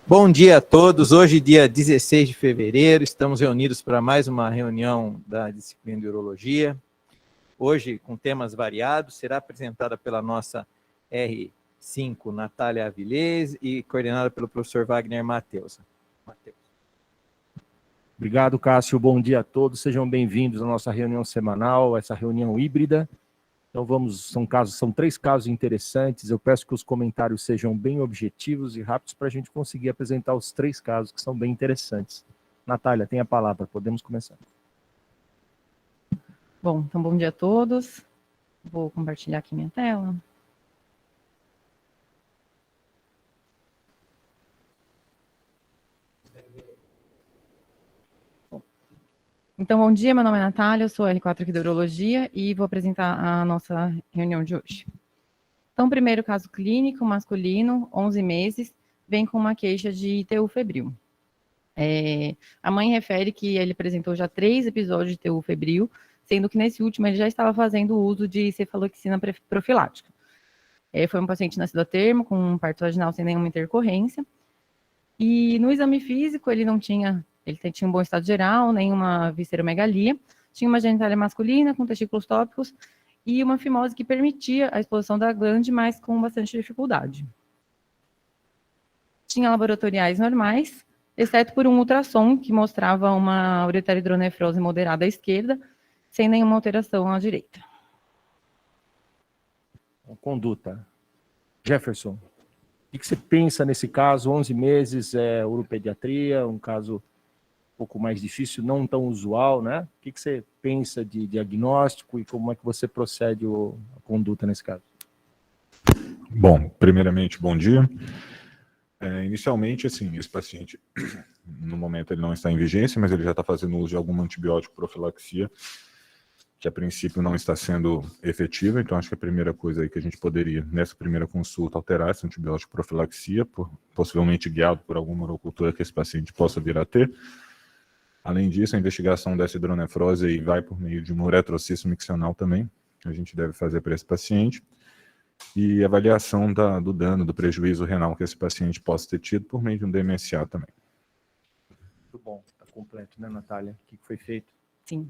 Bom dia a todos. Hoje, dia 16 de fevereiro, estamos reunidos para mais uma reunião da disciplina de Urologia. Hoje, com temas variados, será apresentada pela nossa R5, Natália Avilés, e coordenada pelo professor Wagner Matheus. Obrigado, Cássio. Bom dia a todos. Sejam bem-vindos à nossa reunião semanal, essa reunião híbrida. Então são 3 casos interessantes. Eu peço que os comentários sejam bem objetivos e rápidos para a gente conseguir apresentar os 3 casos que são bem interessantes. Natália, tem a palavra, podemos começar. Bom, então bom dia a todos. Vou compartilhar aqui minha tela. Então, bom dia, meu nome é Natália, eu sou R4 aqui da Urologia e vou apresentar a nossa reunião de hoje. Então, primeiro caso clínico, masculino, 11 meses, vem com uma queixa de TU febril. A mãe refere que ele apresentou já 3 episódios de TU febril, sendo que nesse último ele já estava fazendo uso de cefaloxina profilática. Foi um paciente nascido a termo, com um parto vaginal sem nenhuma intercorrência, e no exame físico ele tinha um bom estado geral, nenhuma visceromegalia, tinha uma genitália masculina com testículos tópicos e uma fimose que permitia a exposição da glande, mas com bastante dificuldade. Tinha laboratoriais normais, exceto por um ultrassom que mostrava uma ureterohidronefrose moderada à esquerda, sem nenhuma alteração à direita. Conduta. Jefferson, o que você pensa nesse caso? 11 meses, uropediatria, um caso um pouco mais difícil, não tão usual, né? O que você pensa de diagnóstico e como é que você procede a conduta nesse caso? Bom, primeiramente, bom dia. Inicialmente, assim, esse paciente, no momento ele não está em vigência, mas ele já está fazendo uso de algum antibiótico profilaxia, que a princípio não está sendo efetiva, então acho que a primeira coisa aí que a gente poderia, nessa primeira consulta, alterar esse antibiótico profilaxia, possivelmente guiado por alguma urocultura que esse paciente possa vir a ter. Além disso, a investigação dessa hidronefrose aí vai por meio de uma uretrocisto miccional também, que a gente deve fazer para esse paciente, e avaliação do dano, do prejuízo renal que esse paciente possa ter tido por meio de um DMSA também. Muito bom, está completo, né, Natália? O que foi feito? Sim.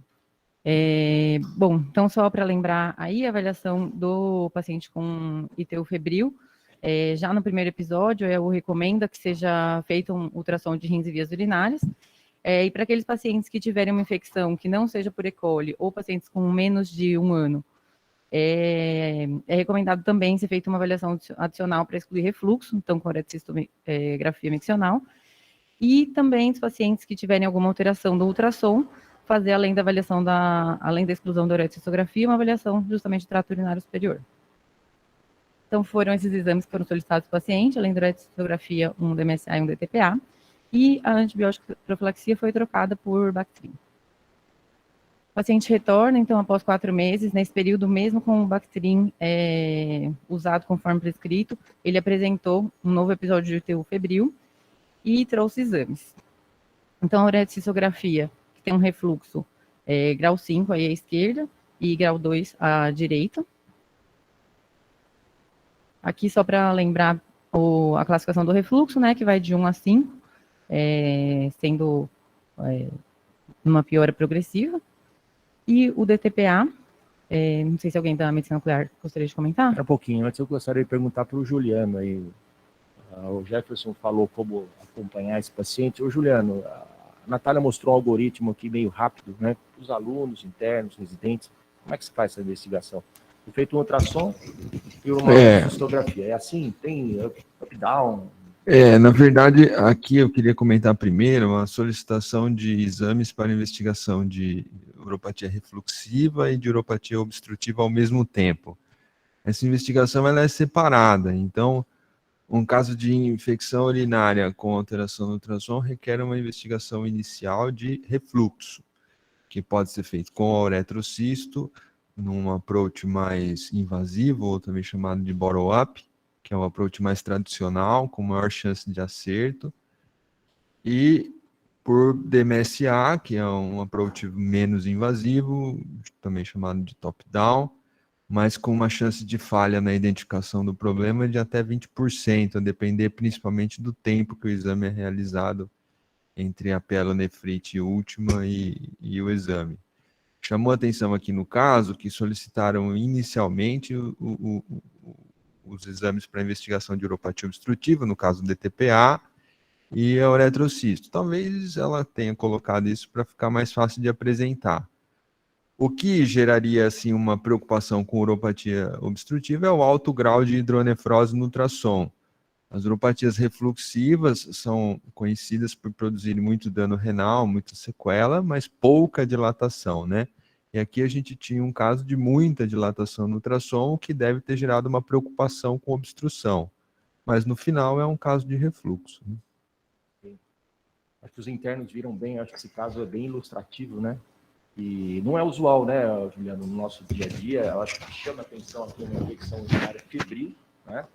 Bom, então só para lembrar aí, a avaliação do paciente com ITU febril, já no primeiro episódio, eu recomendo que seja feito um ultrassom de rins e vias urinárias, e para aqueles pacientes que tiverem uma infecção que não seja por E. coli ou pacientes com menos de 1 ano, é recomendado também ser feita uma avaliação adicional para excluir refluxo, então com uretrocistografia miccional, e também os pacientes que tiverem alguma alteração do ultrassom, fazer além da avaliação além da exclusão da uretrocistografia, uma avaliação justamente do trato urinário superior. Então foram esses exames que foram solicitados do paciente, além da uretrocistografia, um DMSA e um DTPA, e a antibiótico profilaxia foi trocada por Bactrim. O paciente retorna, então, após 4 meses, nesse período, mesmo com o Bactrim usado conforme prescrito, ele apresentou um novo episódio de TU febril e trouxe exames. Então, a uretrocistografia, que tem um refluxo grau 5 aí à esquerda e grau 2 à direita. Aqui, só para lembrar a classificação do refluxo, né, que vai de 1 a 5, sendo uma piora progressiva. E o DTPA, não sei se alguém da medicina nuclear gostaria de comentar. Um pouquinho, antes eu gostaria de perguntar para o Juliano aí. O Jefferson falou como acompanhar esse paciente. Ô, Juliano, a Natália mostrou um algoritmo aqui meio rápido, né? Para os alunos, internos, residentes. Como é que se faz essa investigação? Foi feito um ultrassom e uma cistografia. É assim? Tem up-down? Na verdade, aqui eu queria comentar primeiro a solicitação de exames para investigação de uropatia refluxiva e de uropatia obstrutiva ao mesmo tempo. Essa investigação ela é separada, então, um caso de infecção urinária com alteração no ultrassom requer uma investigação inicial de refluxo, que pode ser feito com a uretrocisto, num approach mais invasivo, ou também chamado de bottom-up, que é um approach mais tradicional, com maior chance de acerto, e por DMSA, que é um approach menos invasivo, também chamado de top-down, mas com uma chance de falha na identificação do problema de até 20%, a depender principalmente do tempo que o exame é realizado entre a pielonefrite última e o exame. Chamou a atenção aqui no caso que solicitaram inicialmente os exames para investigação de uropatia obstrutiva, no caso do DTPA, e a uretrocisto. Talvez ela tenha colocado isso para ficar mais fácil de apresentar. O que geraria assim, uma preocupação com uropatia obstrutiva é o alto grau de hidronefrose no ultrassom. As uropatias refluxivas são conhecidas por produzirem muito dano renal, muita sequela, mas pouca dilatação, né? E aqui a gente tinha um caso de muita dilatação no ultrassom, que deve ter gerado uma preocupação com obstrução. Mas no final é um caso de refluxo, né? Acho que os internos viram bem, acho que esse caso é bem ilustrativo, né? E não é usual, né, Juliano, no nosso dia a dia. Eu acho que chama atenção aqui uma infecção urinária febril, né?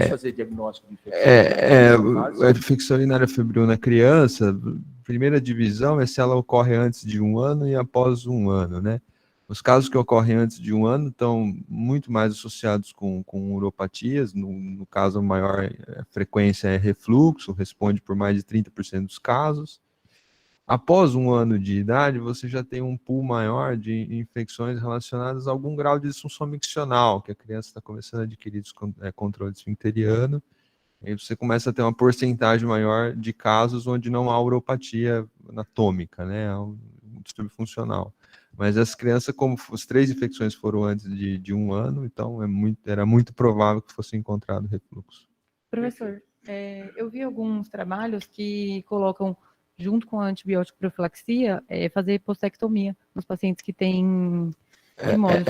Fazer diagnóstico de infecção. A infecção urinária febril na criança, primeira divisão é se ela ocorre antes de 1 ano e após 1 ano, né? Os casos que ocorrem antes de 1 ano estão muito mais associados com uropatias, no caso a maior frequência é refluxo, responde por mais de 30% dos casos. Após 1 ano de idade, você já tem um pool maior de infecções relacionadas a algum grau de disfunção miccional, que a criança está começando a adquirir controle esfincteriano, e aí você começa a ter uma porcentagem maior de casos onde não há uropatia anatômica, né? É um distúrbio funcional. Mas as crianças, como as 3 infecções foram antes de 1 ano, então era muito provável que fosse encontrado refluxo. Professor, eu vi alguns trabalhos que colocam, junto com a antibiótico profilaxia, fazer postectomia nos pacientes que têm fimose.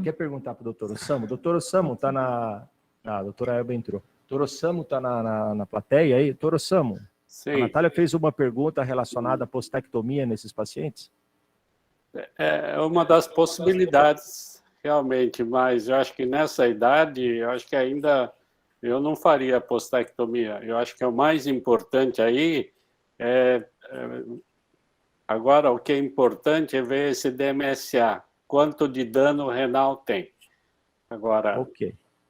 Quer perguntar para o doutor Ossamo? O doutor Ossamo está na... a doutora Elba entrou. O doutor Ossamo está na plateia aí? Doutor Ossamo, a Natália fez uma pergunta relacionada à postectomia nesses pacientes? É uma das possibilidades, realmente, mas eu acho que nessa idade, eu acho que ainda eu não faria postectomia. Eu acho que o mais importante aí agora o que é importante é ver esse DMSA, quanto de dano renal tem. Agora,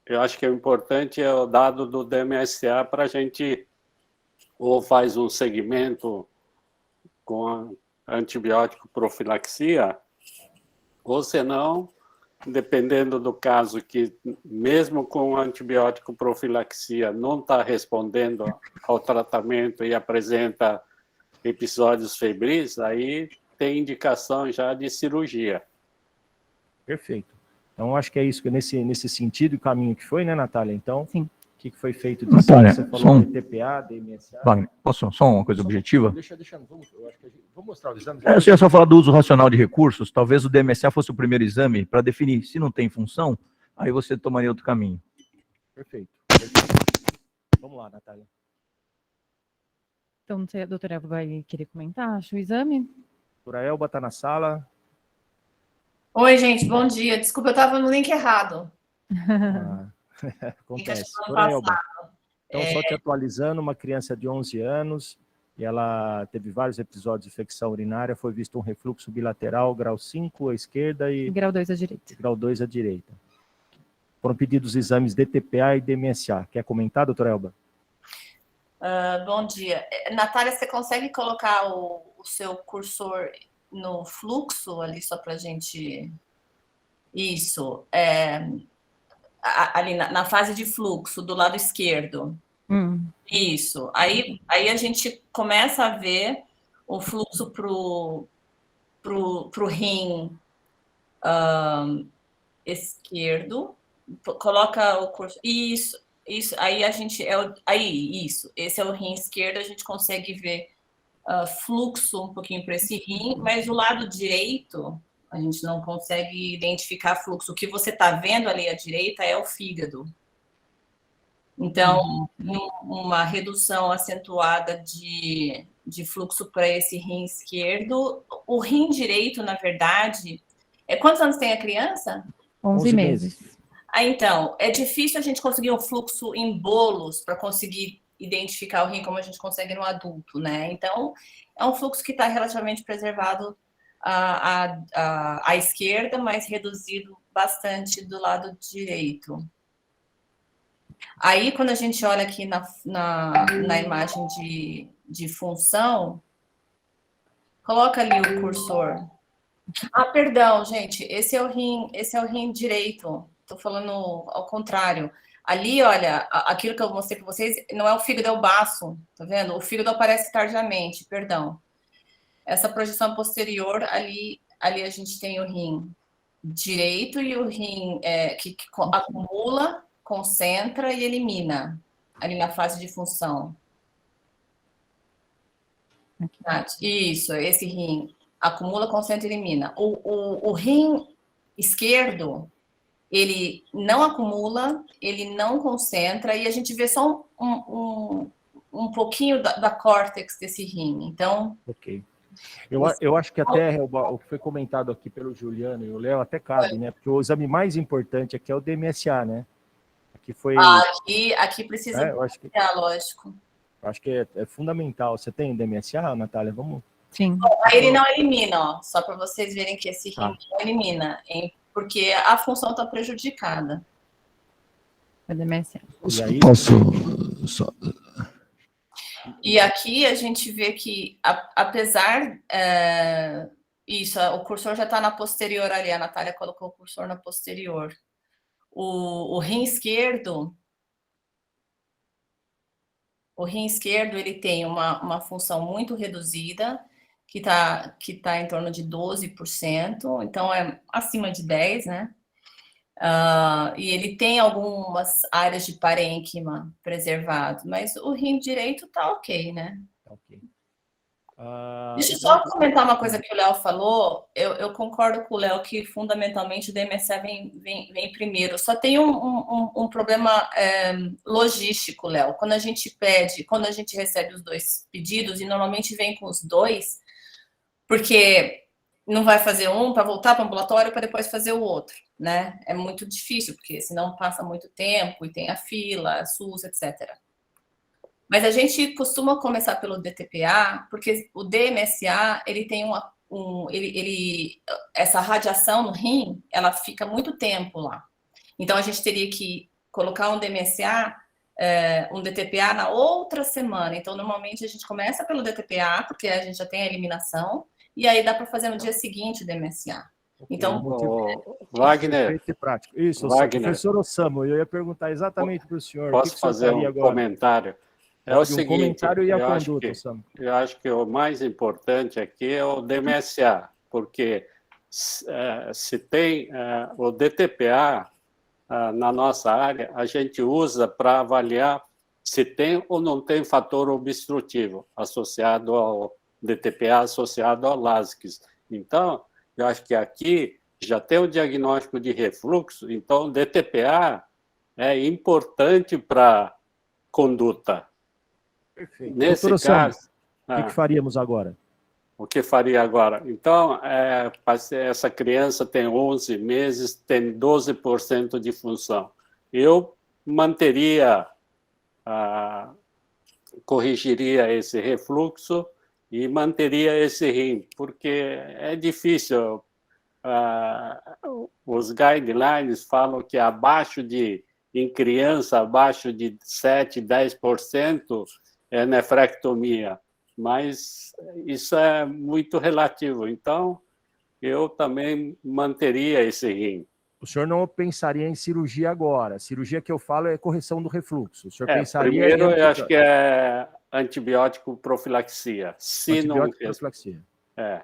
eu acho que o importante é o dado do DMSA para a gente ou faz um segmento com antibiótico profilaxia, ou senão, dependendo do caso, que mesmo com antibiótico profilaxia não está respondendo ao tratamento e apresenta episódios febris, aí tem indicação já de cirurgia. Perfeito. Então, acho que é isso, nesse sentido, o caminho que foi, né, Natália? Então, sim. O que foi feito disso? Natália, Você falou de TPA, DMSA... Wagner, posso só uma coisa objetiva? Deixa, vamos mostrar os exames. Você ia só falar do uso racional de recursos, talvez o DMSA fosse o primeiro exame para definir se não tem função, aí você tomaria outro caminho. Perfeito. Vamos lá, Natália. Então, não sei, a doutora Elba vai querer comentar, acho o exame? A doutora Elba está na sala. Oi, gente, bom dia. Desculpa, eu estava no link errado. Acontece. Doutora Elba, então, só te atualizando, uma criança de 11 anos, e ela teve vários episódios de infecção urinária, foi visto um refluxo bilateral, grau 5 à esquerda e grau 2 à direita. Grau 2 à direita. Foram pedidos exames DTPA e DMSA. Quer comentar, doutora Elba? Bom dia. Natália, você consegue colocar o seu cursor no fluxo ali, só para a gente... Isso. Ali na fase de fluxo, do lado esquerdo. Isso. Aí a gente começa a ver o fluxo pro rim esquerdo. Coloca o curso. Isso. Aí a gente... isso. Esse é o rim esquerdo, a gente consegue ver fluxo um pouquinho para esse rim, mas o lado direito... A gente não consegue identificar fluxo. O que você está vendo ali à direita é o fígado. Então, uma redução acentuada de fluxo para esse rim esquerdo. O rim direito, na verdade... Quantos anos tem a criança? 11 meses. Então, é difícil a gente conseguir um fluxo em bolos para conseguir identificar o rim como a gente consegue no adulto, né? Então, é um fluxo que está relativamente preservado à esquerda, mas reduzido bastante do lado direito. Aí, quando a gente olha aqui na imagem de função, coloca ali o cursor. Ah, perdão, gente, esse é o rim direito. Estou falando ao contrário. Ali, olha, aquilo que eu mostrei para vocês não é o fígado, é o baço, tá vendo? O fígado aparece tardiamente, perdão. Essa projeção posterior, ali a gente tem o rim direito e o rim que acumula, concentra e elimina, ali na fase de função. Isso, esse rim acumula, concentra e elimina. O rim esquerdo, ele não acumula, ele não concentra, e a gente vê só um pouquinho da córtex desse rim. Então... Ok. Eu acho que até o que foi comentado aqui pelo Juliano e o Léo até cabe, né? Porque o exame mais importante aqui é o DMSA, né? Aqui foi... Aqui precisa lógico. Acho que é fundamental. Você tem DMSA, Natália? Vamos... Sim. Bom, aí ele não elimina, ó, só para vocês verem que esse rim não elimina, porque a função está prejudicada. É DMSA. E aqui a gente vê que, apesar... o cursor já está na posterior ali, a Natália colocou o cursor na posterior. O rim esquerdo... O rim esquerdo, ele tem uma função muito reduzida, que tá em torno de 12%, então é acima de 10%, né? E ele tem algumas áreas de parênquima preservado, mas o rim direito tá ok, né? Ok. Deixa eu só comentar uma coisa que o Léo falou. Eu concordo com o Léo que, fundamentalmente, o DMSA vem primeiro. Só tem um problema logístico, Léo. Quando a gente recebe os dois pedidos, e normalmente vem com os dois, porque não vai fazer um para voltar para o ambulatório para depois fazer o outro, né? É muito difícil, porque senão passa muito tempo e tem a fila, a SUS, etc. Mas a gente costuma começar pelo DTPA, porque o DMSA, ele tem essa radiação no rim, ela fica muito tempo lá. Então, a gente teria que colocar um DMSA, um DTPA na outra semana. Então, normalmente, a gente começa pelo DTPA, porque a gente já tem a eliminação, e aí dá para fazer no dia seguinte o DMSA. Então, Wagner. Isso, Wagner. Professor Osamu, eu ia perguntar exatamente para o senhor. Posso fazer um comentário? É o seguinte, comentário e a conduta, eu acho que o mais importante aqui é o DMSA, porque se tem o DTPA na nossa área, a gente usa para avaliar se tem ou não tem fator obstrutivo associado ao DTPA, associado ao LASIK. Então, eu acho que aqui já tem o diagnóstico de refluxo, então o DTPA é importante para conduta. Perfeito. Nesse Doutora caso... o que faríamos agora? O que faria agora? Então, essa criança tem 11 meses, tem 12% de função. Eu manteria, corrigiria esse refluxo e manteria esse rim, porque é difícil. Os guidelines falam que em criança, abaixo de 7, 10% é nefrectomia, mas isso é muito relativo. Então, eu também manteria esse rim. O senhor não pensaria em cirurgia agora? A cirurgia que eu falo é correção do refluxo. O senhor pensaria primeiro, eu acho que é antibiótico profilaxia. Antibiótico profilaxia.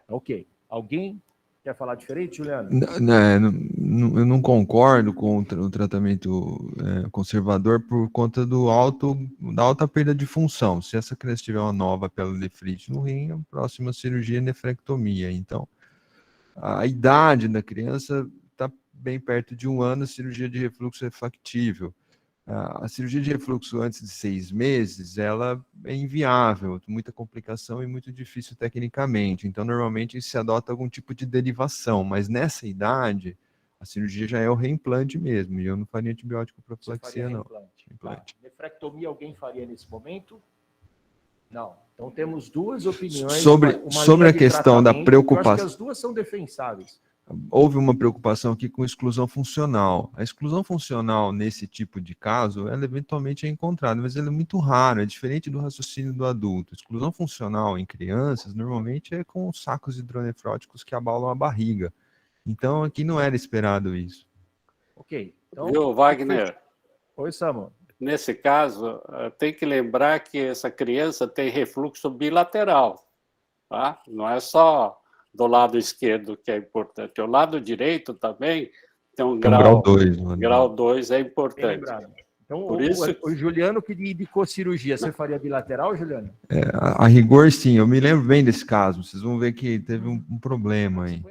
Ok. Alguém quer falar diferente, Juliano? Eu não concordo com o tratamento conservador por conta da alta perda de função. Se essa criança tiver uma nova pielonefrite no rim, a próxima cirurgia é nefrectomia. Então, a idade da criança está bem perto de 1 ano, a cirurgia de refluxo é factível. A cirurgia de refluxo antes de 6 meses, ela é inviável, muita complicação e muito difícil tecnicamente. Então, normalmente, se adota algum tipo de derivação, mas nessa idade, a cirurgia já é o reimplante mesmo, e eu não faria antibiótico profilaxia, não. Nefrectomia alguém faria nesse momento? Não. Então temos duas opiniões. Sobre a questão da preocupação. Eu acho que as duas são defensáveis. Houve uma preocupação aqui com exclusão funcional. A exclusão funcional nesse tipo de caso, ela eventualmente é encontrada, mas ela é muito rara, é diferente do raciocínio do adulto. Exclusão funcional em crianças, normalmente é com sacos hidronefróticos que abalam a barriga. Então, aqui não era esperado isso. Ok. Então, Viu, Wagner? Oi, Samuel. Nesse caso, tem que lembrar que essa criança tem refluxo bilateral, tá? Não é só do lado esquerdo que é importante. O lado direito também tem um grau 2. Grau 2 é importante. Então, por isso... o Juliano que indicou cirurgia, você faria bilateral, Juliano? A rigor, sim. Eu me lembro bem desse caso. Vocês vão ver que teve um problema aí.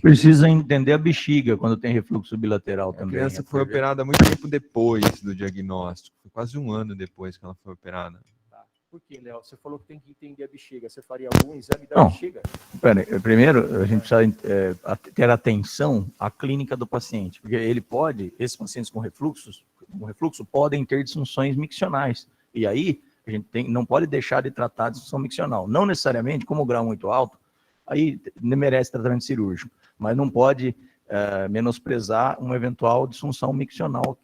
Precisa entender a bexiga quando tem refluxo bilateral também. A criança foi operada muito tempo depois do diagnóstico. Foi quase um ano depois que ela foi operada. Por que, Léo? Você falou que tem que entender a bexiga. Você faria algum exame da bexiga? Primeiro, a gente precisa ter atenção à clínica do paciente, porque esses pacientes com refluxo podem ter disfunções miccionais. E aí, a gente não pode deixar de tratar a disfunção miccional. Não necessariamente, como o grau é muito alto, aí merece tratamento cirúrgico, mas não pode menosprezar uma eventual disfunção miccional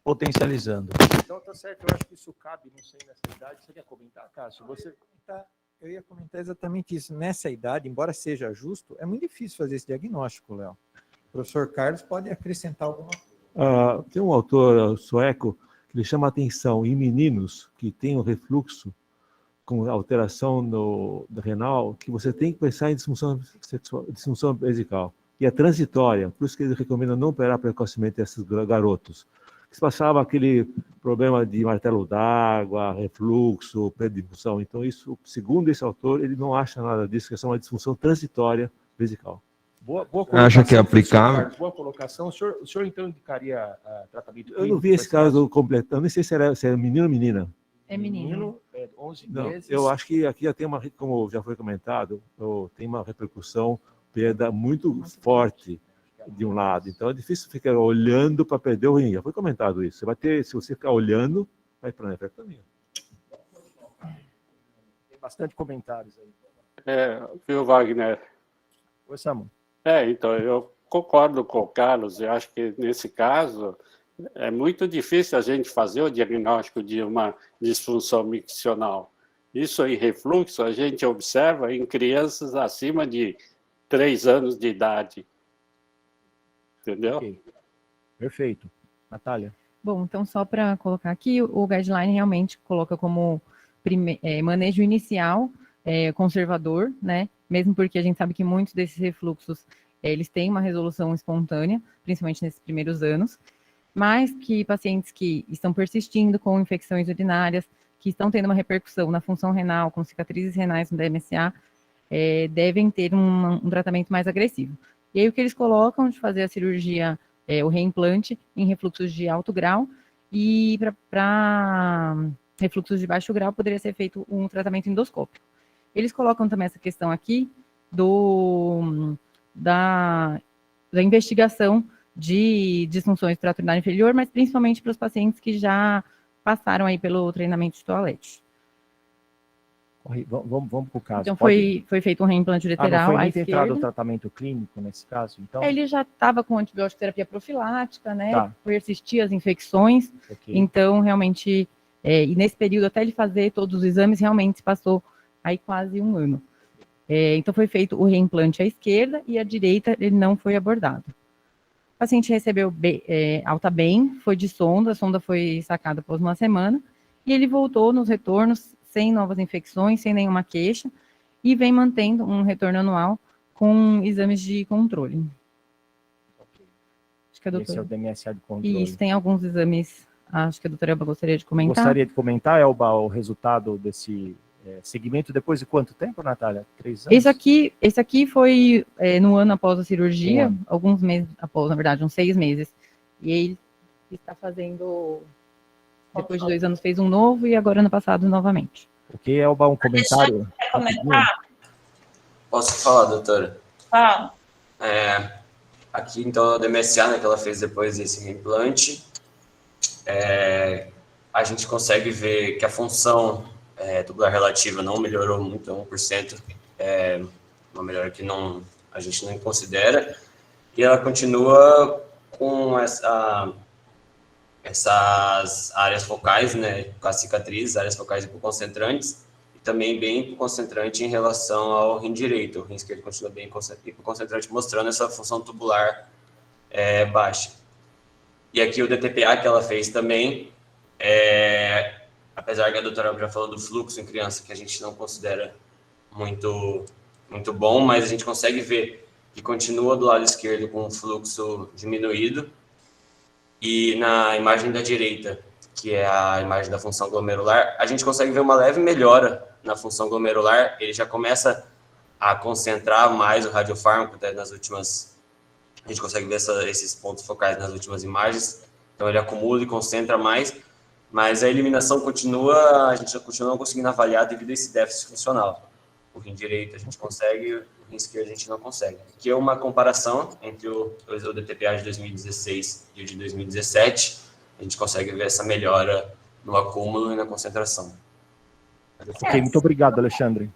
potencializando. Então tá certo, eu acho que isso cabe, não sei, nessa idade. Você quer comentar, Cássio? Eu ia comentar exatamente isso. Nessa idade, embora seja justo, é muito difícil fazer esse diagnóstico, Léo. O professor Carlos pode acrescentar alguma coisa. Tem um autor sueco que ele chama a atenção em meninos que têm um refluxo com alteração no renal, que você tem que pensar em disfunção vesical. E é transitória, por isso que ele recomenda não operar precocemente esses garotos. Que se passava aquele problema de martelo d'água, refluxo, perda de função. Então, isso, segundo esse autor, ele não acha nada disso, que é só uma disfunção transitória vesical. Boa colocação. Acha que é aplicável? Boa colocação. O senhor então indicaria tratamento clínico? Eu não vi esse caso completo, eu nem sei se é menino ou menina. É menino. 11 não, meses. Eu acho que aqui já tem como já foi comentado, tem uma repercussão, perda muito forte de um lado. Então é difícil ficar olhando para perder o rim. Já foi comentado isso. Você vai ter, se você ficar olhando, vai para a nefrectomia. Tem bastante comentários aí. Viu, Wagner? Oi, Samuel. Então, eu concordo com o Carlos. Eu acho que, nesse caso, é muito difícil a gente fazer o diagnóstico de uma disfunção miccional. Isso em refluxo, a gente observa em crianças acima de 3 anos de idade. Entendeu? Okay. Perfeito. Natália? Bom, então só para colocar aqui, o guideline realmente coloca como manejo inicial conservador, né? Mesmo porque a gente sabe que muitos desses refluxos, eles têm uma resolução espontânea, principalmente nesses primeiros anos, mas que pacientes que estão persistindo com infecções urinárias, que estão tendo uma repercussão na função renal, com cicatrizes renais no DMSA, devem ter um tratamento mais agressivo. E aí o que eles colocam de fazer a cirurgia, o reimplante em refluxos de alto grau, e para refluxos de baixo grau poderia ser feito um tratamento endoscópico. Eles colocam também essa questão aqui da investigação de disfunções do trato urinário inferior, mas principalmente para os pacientes que já passaram aí pelo treinamento de toalete. Vamos para o caso. Então foi feito um reimplante ureteral à esquerda. Entrado o tratamento clínico nesse caso, então? Ele já estava com antibiótico terapia profilática, né? Tá. Persistia as infecções. Okay. Então, realmente, e nesse período, até ele fazer todos os exames, realmente se passou aí quase um ano. Então, foi feito o reimplante à esquerda e à direita ele não foi abordado. O paciente recebeu alta bem, foi de sonda, a sonda foi sacada após uma semana, e ele voltou nos retornos sem novas infecções, sem nenhuma queixa, e vem mantendo um retorno anual com exames de controle. Okay. Acho que a doutora... Esse é o DMSA de controle. Isso, tem alguns exames, acho que a doutora Elba gostaria de comentar. Gostaria de comentar, Elba, o resultado desse segmento depois de quanto tempo, Natália? 3 anos? Esse aqui foi no ano após a cirurgia, alguns meses após, na verdade, uns 6 meses. E ele está fazendo... Depois de 2 anos fez um novo e agora ano passado novamente. Ok, Elba, um comentário? Quer comentar? Posso falar, doutora? Fala. Aqui, então, a DMSA, né, que ela fez depois desse reimplante, a gente consegue ver que a função tubular relativa não melhorou muito, 1%, uma melhora que a gente não considera, e ela continua com essas áreas focais, né, com as cicatrizes, áreas focais hipoconcentrantes, e também bem hipoconcentrante em relação ao rim direito. O rim esquerdo continua bem hipoconcentrante, mostrando essa função tubular baixa. E aqui o DTPA que ela fez também, apesar que a doutora já falou do fluxo em criança, que a gente não considera muito bom, mas a gente consegue ver que continua do lado esquerdo com o fluxo diminuído. E na imagem da direita, que é a imagem da função glomerular, a gente consegue ver uma leve melhora na função glomerular. Ele já começa a concentrar mais o radiofármaco, até nas últimas... A gente consegue ver esses pontos focais nas últimas imagens. Então, ele acumula e concentra mais, mas a eliminação continua, a gente continua não conseguindo avaliar devido a esse déficit funcional. O rim direito a gente consegue, o rim esquerdo a gente não consegue. Aqui é uma comparação entre o DTPA de 2016 e o de 2017. A gente consegue ver essa melhora no acúmulo e na concentração. Ok, muito obrigado, Alexandre.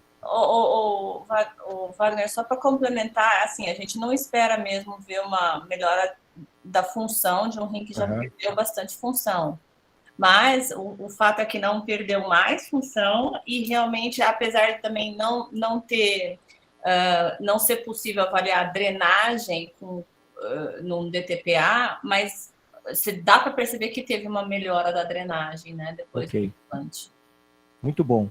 Wagner, só para complementar, assim, a gente não espera mesmo ver uma melhora da função de um rim que já perdeu bastante função. Mas o fato é que não perdeu mais função e realmente, apesar de também não ser possível avaliar a drenagem num DTPA, mas dá para perceber que teve uma melhora da drenagem, né? Depois do implante. Muito bom.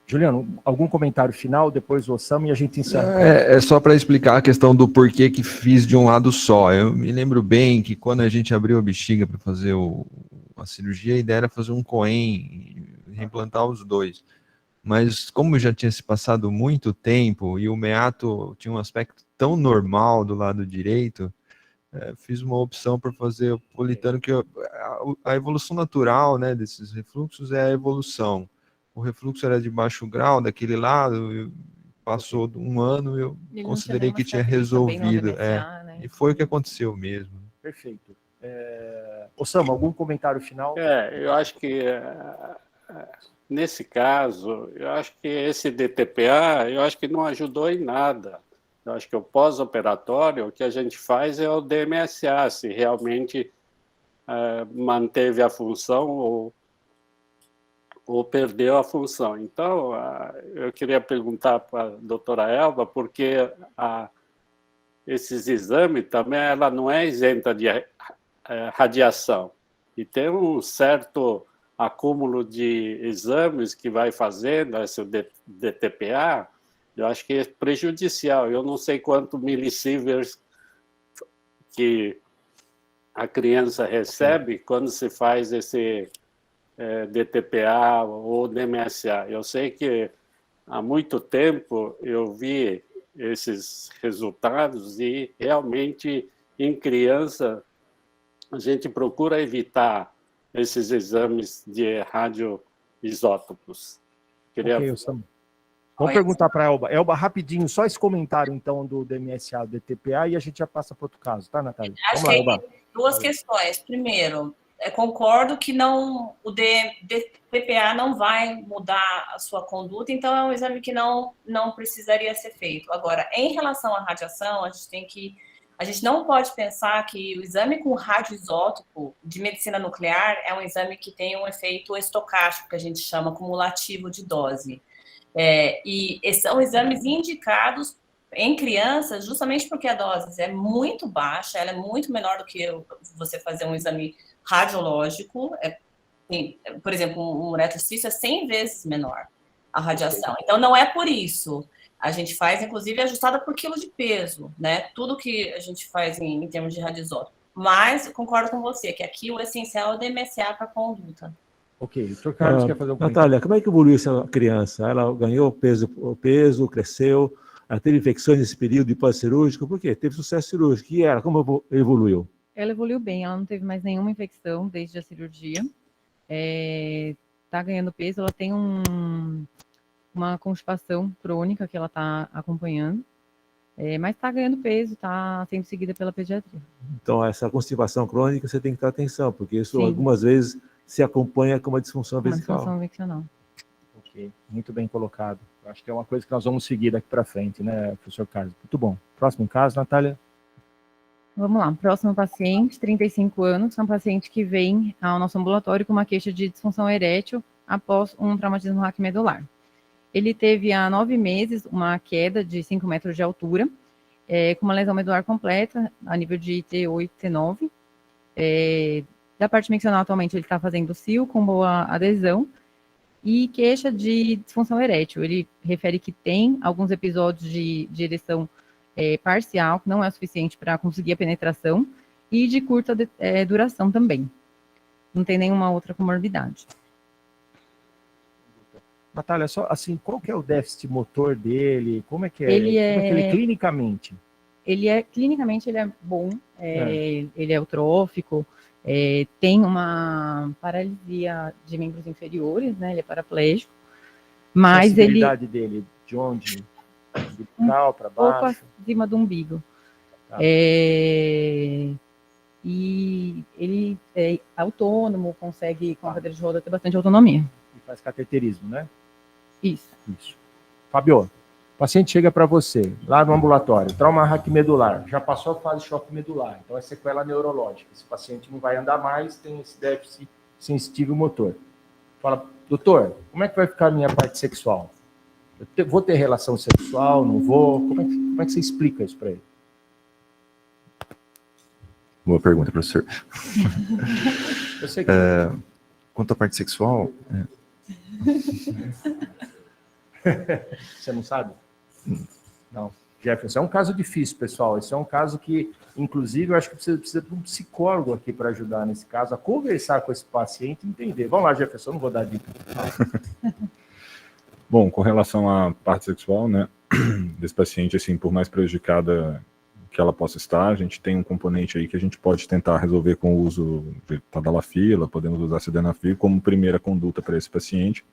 Juliano, algum comentário final, depois o Osamu e a gente encerra. É só para explicar a questão do porquê que fiz de um lado só. Eu me lembro bem que quando a gente abriu a bexiga para fazer a cirurgia, a ideia era fazer um Cohen e reimplantar os dois. Mas como já tinha se passado muito tempo e o meato tinha um aspecto tão normal do lado direito, fiz uma opção para fazer o politano, que a evolução natural, né, desses refluxos é a evolução. O refluxo era de baixo grau daquele lado, passou um ano, eu considerei que tinha resolvido. Né? E foi o que aconteceu mesmo. Perfeito. Osamu, algum comentário final? Eu acho que nesse caso, eu acho que esse DTPA, eu acho que não ajudou em nada. Eu acho que o pós-operatório, o que a gente faz é o DMSA, se realmente manteve a função ou perdeu a função. Então, eu queria perguntar para a doutora Elba, porque esses exames também, ela não é isenta de radiação. E tem um certo acúmulo de exames que vai fazendo, esse DTPA, eu acho que é prejudicial. Eu não sei quanto millisieverts que a criança recebe quando se faz esse DTPA ou DMSA. Eu sei que há muito tempo eu vi esses resultados e realmente em criança a gente procura evitar esses exames de radioisótopos. Vamos perguntar para a Elba. Elba, rapidinho, só esse comentário então do DMSA, do DTPA, e a gente já passa para outro caso, tá, Natália? Acho que Elba. Duas questões. Primeiro, concordo que o DTPA não vai mudar a sua conduta, então é um exame que não precisaria ser feito. Agora, em relação à radiação, a gente não pode pensar que o exame com radioisótopo de medicina nuclear é um exame que tem um efeito estocástico, que a gente chama cumulativo de dose. E são exames indicados em crianças justamente porque a dose é muito baixa, ela é muito menor do que você fazer um exame radiológico. Por exemplo, um uretrocício é 100 vezes menor a radiação. Então, não é por isso. A gente faz, inclusive, ajustada por quilo de peso, né? Tudo que a gente faz em termos de radioisótopo. Mas, concordo com você, que aqui o essencial é o DMSA para a conduta. Ok, o Dr. Carlos quer fazer um comentário. Natália, como é que evoluiu essa criança? Ela ganhou peso, cresceu, ela teve infecções nesse período de pós-cirúrgico? Por quê? Teve sucesso cirúrgico. E ela, como evoluiu? Ela evoluiu bem, ela não teve mais nenhuma infecção desde a cirurgia. Está ganhando peso, ela tem uma constipação crônica que ela está acompanhando, mas está ganhando peso, está sendo seguida pela pediatria. Então, essa constipação crônica você tem que ter atenção, porque isso algumas vezes se acompanha com uma disfunção vesical. Uma disfunção vesical. Ok, muito bem colocado. Acho que é uma coisa que nós vamos seguir daqui para frente, né, professor Carlos? Muito bom. Próximo caso, Natália. Vamos lá, próximo paciente, 35 anos, é um paciente que vem ao nosso ambulatório com uma queixa de disfunção erétil após um traumatismo raquimedular. Ele teve há 9 meses uma queda de 5 metros de altura, com uma lesão medular completa, a nível de T8, T9. Da parte miccional, atualmente, ele está fazendo CIO com boa adesão, e queixa de disfunção erétil. Ele refere que tem alguns episódios de ereção parcial, que não é o suficiente para conseguir a penetração, e de curta duração também. Não tem nenhuma outra comorbidade. Natália, só assim, qual que é o déficit motor dele? Como é que é? Ele Como é que ele clinicamente? Clinicamente, ele é bom, ele é eutrófico, tem uma paralisia de membros inferiores, né? Ele é paraplégico, mas ele... A sensibilidade dele, de onde? Umbilical para baixo? Um pouco acima do umbigo. Tá. E ele é autônomo, consegue, com a cadeira de roda, ter bastante autonomia. E faz cateterismo, né? Isso. Fabio, o paciente chega para você, lá no ambulatório, trauma raquimedular, já passou a fase de choque medular, então é sequela neurológica. Esse paciente não vai andar mais, tem esse déficit sensitivo motor. Fala, doutor, como é que vai ficar a minha parte sexual? Vou ter relação sexual, não vou? Como é que você explica isso para ele? Boa pergunta, professor. Eu sei que... Quanto à parte sexual... Você não sabe? Não. Jefferson, é um caso difícil, pessoal. Esse é um caso que, inclusive, eu acho que precisa de um psicólogo aqui para ajudar nesse caso, a conversar com esse paciente e entender. Vamos lá, Jefferson, não vou dar dica. Bom, com relação à parte sexual, né, desse paciente, assim, por mais prejudicada que ela possa estar, a gente tem um componente aí que a gente pode tentar resolver com o uso de tadalafila, podemos usar sildenafil como primeira conduta para esse paciente.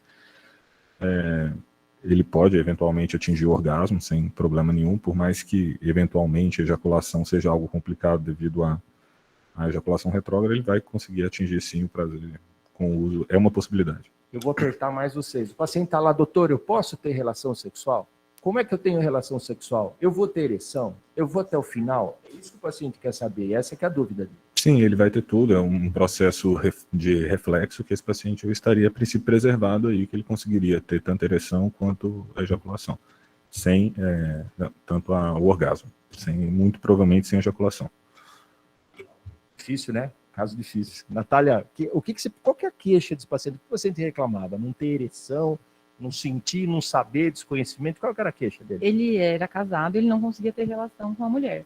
Ele pode eventualmente atingir o orgasmo sem problema nenhum, por mais que eventualmente a ejaculação seja algo complicado devido à ejaculação retrógrada, ele vai conseguir atingir sim o prazer com o uso, é uma possibilidade. Eu vou apertar mais vocês. O paciente está lá, doutor, eu posso ter relação sexual? Como é que eu tenho relação sexual? Eu vou ter ereção? Eu vou até o final? É isso que o paciente quer saber, essa que é a dúvida dele. Sim, ele vai ter tudo, é um processo de reflexo que esse paciente estaria a princípio preservado aí, que ele conseguiria ter tanto ereção quanto a ejaculação, sem tanto o orgasmo, muito provavelmente sem ejaculação. Difícil, né? Caso difícil. Natália, qual que é a queixa desse paciente? O que o paciente reclamava? Não ter ereção, não sentir, não saber, desconhecimento? Qual que era a queixa dele? Ele era casado, ele não conseguia ter relação com a mulher.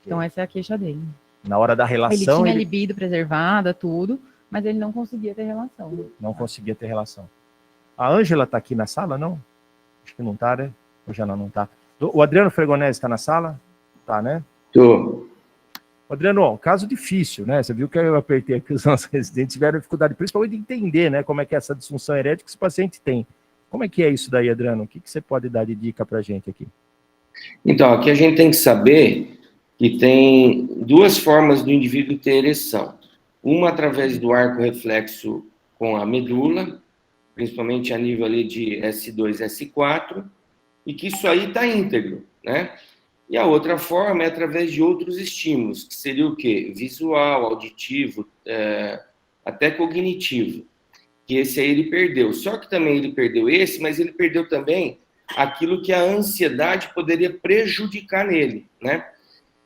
Então essa é a queixa dele. Na hora da relação... Ele tinha libido preservada, tudo, mas ele não conseguia ter relação. Não conseguia ter relação. A Ângela está aqui na sala, não? Acho que não está, né? Hoje ela não está. O Adriano Fregonese está na sala? Tá, né? Tô. Adriano, um caso difícil, né? Você viu que eu apertei aqui, os nossos residentes tiveram dificuldade, principalmente de entender, né, como é que é essa disfunção erétil que esse paciente tem. Como é que é isso daí, Adriano? O que você pode dar de dica para a gente aqui? Então, aqui a gente tem que saber que tem duas formas do indivíduo ter ereção. Uma através do arco reflexo com a medula, principalmente a nível ali de S2, S4, e que isso aí está íntegro, né? E a outra forma é através de outros estímulos, que seria o quê? Visual, auditivo, até cognitivo. Que esse aí ele perdeu. Só que também ele perdeu esse, mas ele perdeu também aquilo que a ansiedade poderia prejudicar nele, né?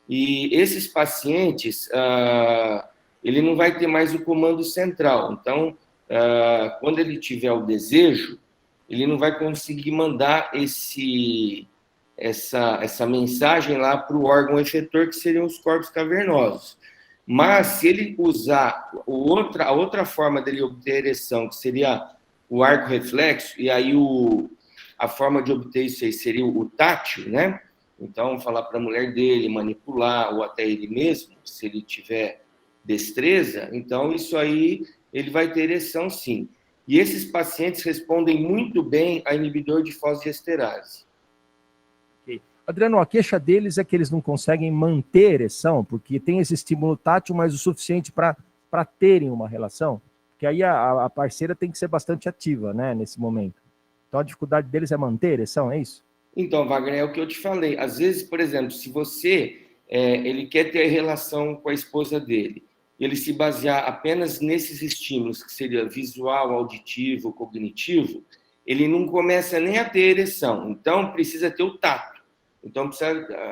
E esses pacientes, ele não vai ter mais o comando central. Então, quando ele tiver o desejo, ele não vai conseguir mandar essa mensagem lá para o órgão efetor, que seriam os corpos cavernosos. Mas, se ele usar a outra forma dele obter ereção, que seria o arco reflexo, e aí a forma de obter isso aí seria o tátil, né? Então, falar para a mulher dele, manipular, ou até ele mesmo, se ele tiver destreza, então isso aí ele vai ter ereção sim. E esses pacientes respondem muito bem a inibidor de fosdiesterase. Okay. Adriano, a queixa deles é que eles não conseguem manter ereção, porque tem esse estímulo tátil, mas o suficiente para terem uma relação? Porque aí a parceira tem que ser bastante ativa, né, nesse momento. Então a dificuldade deles é manter a ereção, é isso? Então, Wagner, é o que eu te falei. Às vezes, por exemplo, se você ele quer ter relação com a esposa dele, ele se basear apenas nesses estímulos, que seria visual, auditivo, cognitivo, ele não começa nem a ter ereção. Então, precisa ter o tato. Então,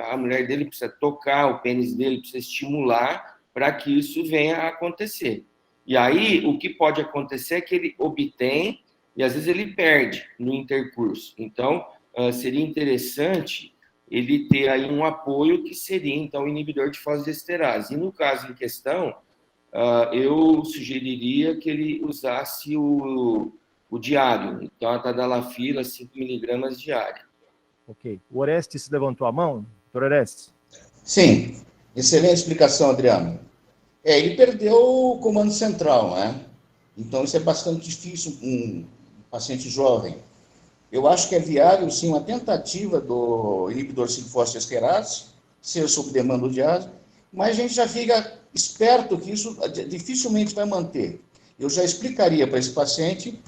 a mulher dele precisa tocar, o pênis dele precisa estimular para que isso venha a acontecer. E aí, o que pode acontecer é que ele obtém e, às vezes, ele perde no intercurso. Então, seria interessante ele ter aí um apoio que seria, então, o inibidor de fosfodiesterase. E, no caso em questão, eu sugeriria que ele usasse o diário. Então, a tadalafila, 5 miligramas diária. Ok. O Orestes levantou a mão? Doutor Orestes? Sim. Excelente explicação, Adriano. Ele perdeu o comando central, né? Então, isso é bastante difícil com um paciente jovem. Eu acho que é viável, sim, uma tentativa do inibidor 5-fosfodiesterase, ser sob demanda do diário, mas a gente já fica esperto que isso dificilmente vai manter. Eu já explicaria para esse paciente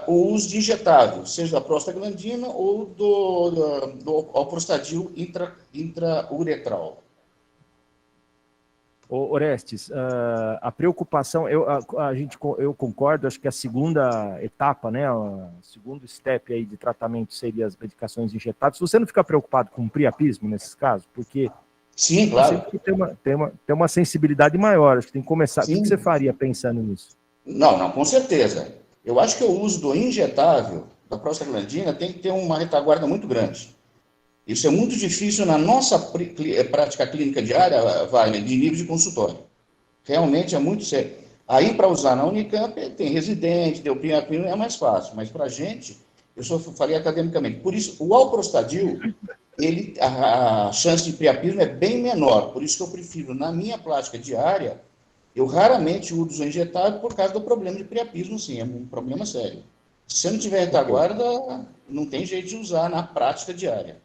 o uso de injetável, seja da prostaglandina ou do alprostadil intrauretral. Orestes, a preocupação, eu concordo, acho que a segunda etapa, né, o segundo step aí de tratamento seria as medicações injetáveis. Você não fica preocupado com priapismo nesses casos? Porque sim, claro, tem uma sensibilidade maior, acho que tem que começar. Sim. O que você faria pensando nisso? Não, com certeza. Eu acho que o uso do injetável, da prostaglandina, tem que ter uma retaguarda muito grande. Isso é muito difícil na nossa prática clínica diária, Wagner, de nível de consultório. Realmente é muito sério. Aí, para usar na Unicamp, tem residente, deu priapino, é mais fácil. Mas para a gente, eu só falei academicamente. Por isso, o alprostadil, a chance de priapismo é bem menor. Por isso que eu prefiro, na minha prática diária, eu raramente uso injetável por causa do problema de priapismo, sim. É um problema sério. Se você não tiver retaguarda, não tem jeito de usar na prática diária.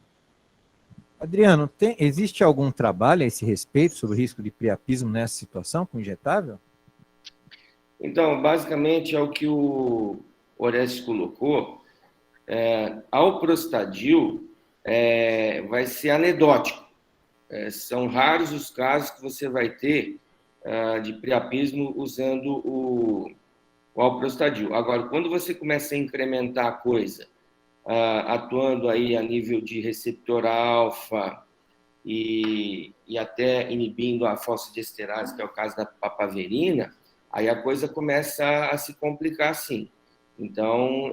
Adriano, existe algum trabalho a esse respeito sobre o risco de priapismo nessa situação com injetável? Então, basicamente é o que o Orestes colocou. Alprostadil vai ser anedótico. São raros os casos que você vai ter de priapismo usando o alprostadil. Agora, quando você começa a incrementar a coisa, atuando aí a nível de receptor alfa e até inibindo a fosfodiesterase, que é o caso da papaverina, aí a coisa começa a se complicar, sim. Então,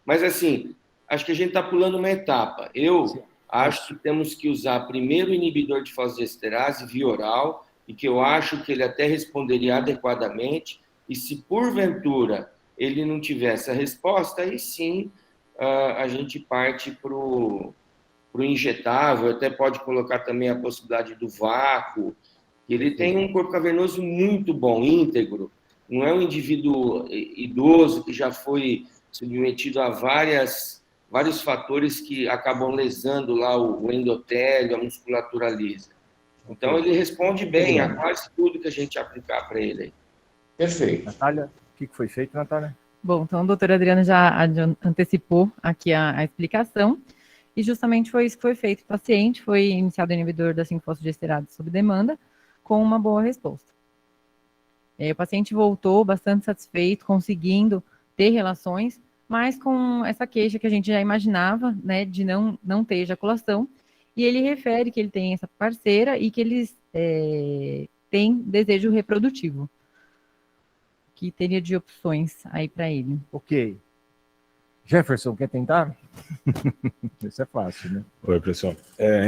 mas, assim, acho que a gente está pulando uma etapa. Eu acho que temos que usar primeiro o inibidor de fosfodiesterase via oral, e que eu acho que ele até responderia adequadamente, e se, porventura, ele não tiver essa resposta, aí sim a gente parte para o injetável, até pode colocar também a possibilidade do vácuo. Ele tem um corpo cavernoso muito bom, íntegro, não é um indivíduo idoso que já foi submetido a vários fatores que acabam lesando lá o endotélio, a musculatura lisa. Então, ele responde bem a quase tudo que a gente aplicar para ele. Perfeito. Natália, o que foi feito, Natália? Bom, então o doutor Adriano já antecipou aqui a explicação, e justamente foi isso que foi feito. O paciente foi iniciado o inibidor da 5-fosfodiesterase sob demanda, com uma boa resposta. O paciente voltou bastante satisfeito, conseguindo ter relações, mas com essa queixa que a gente já imaginava, né, de não ter ejaculação, e ele refere que ele tem essa parceira e que eles têm desejo reprodutivo. Que teria de opções aí para ele. Ok. Jefferson, quer tentar? Isso é fácil, né? Oi, professor.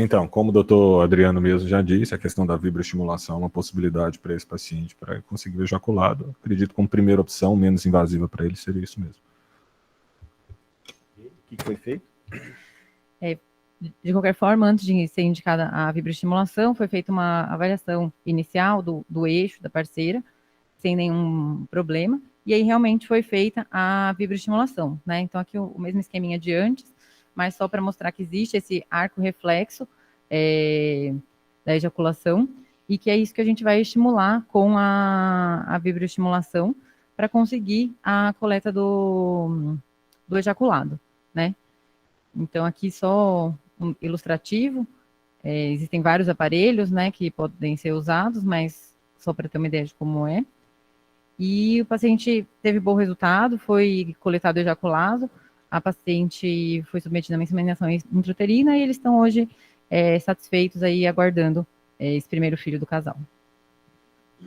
Então, como o doutor Adriano mesmo já disse, a questão da vibroestimulação é uma possibilidade para esse paciente, para conseguir o ejaculado. Acredito que como primeira opção, menos invasiva para ele, seria isso mesmo. O que foi feito? De qualquer forma, antes de ser indicada a vibroestimulação, foi feita uma avaliação inicial do eixo da parceira, sem nenhum problema, e aí realmente foi feita a vibroestimulação, né? Então aqui o mesmo esqueminha de antes, mas só para mostrar que existe esse arco reflexo da ejaculação, e que é isso que a gente vai estimular com a vibroestimulação para conseguir a coleta do ejaculado, né? Então, aqui só um ilustrativo, existem vários aparelhos, né, que podem ser usados, mas só para ter uma ideia de como é. E o paciente teve bom resultado, foi coletado o ejaculado, a paciente foi submetida a uma inseminação intrauterina e eles estão hoje satisfeitos aí, aguardando esse primeiro filho do casal.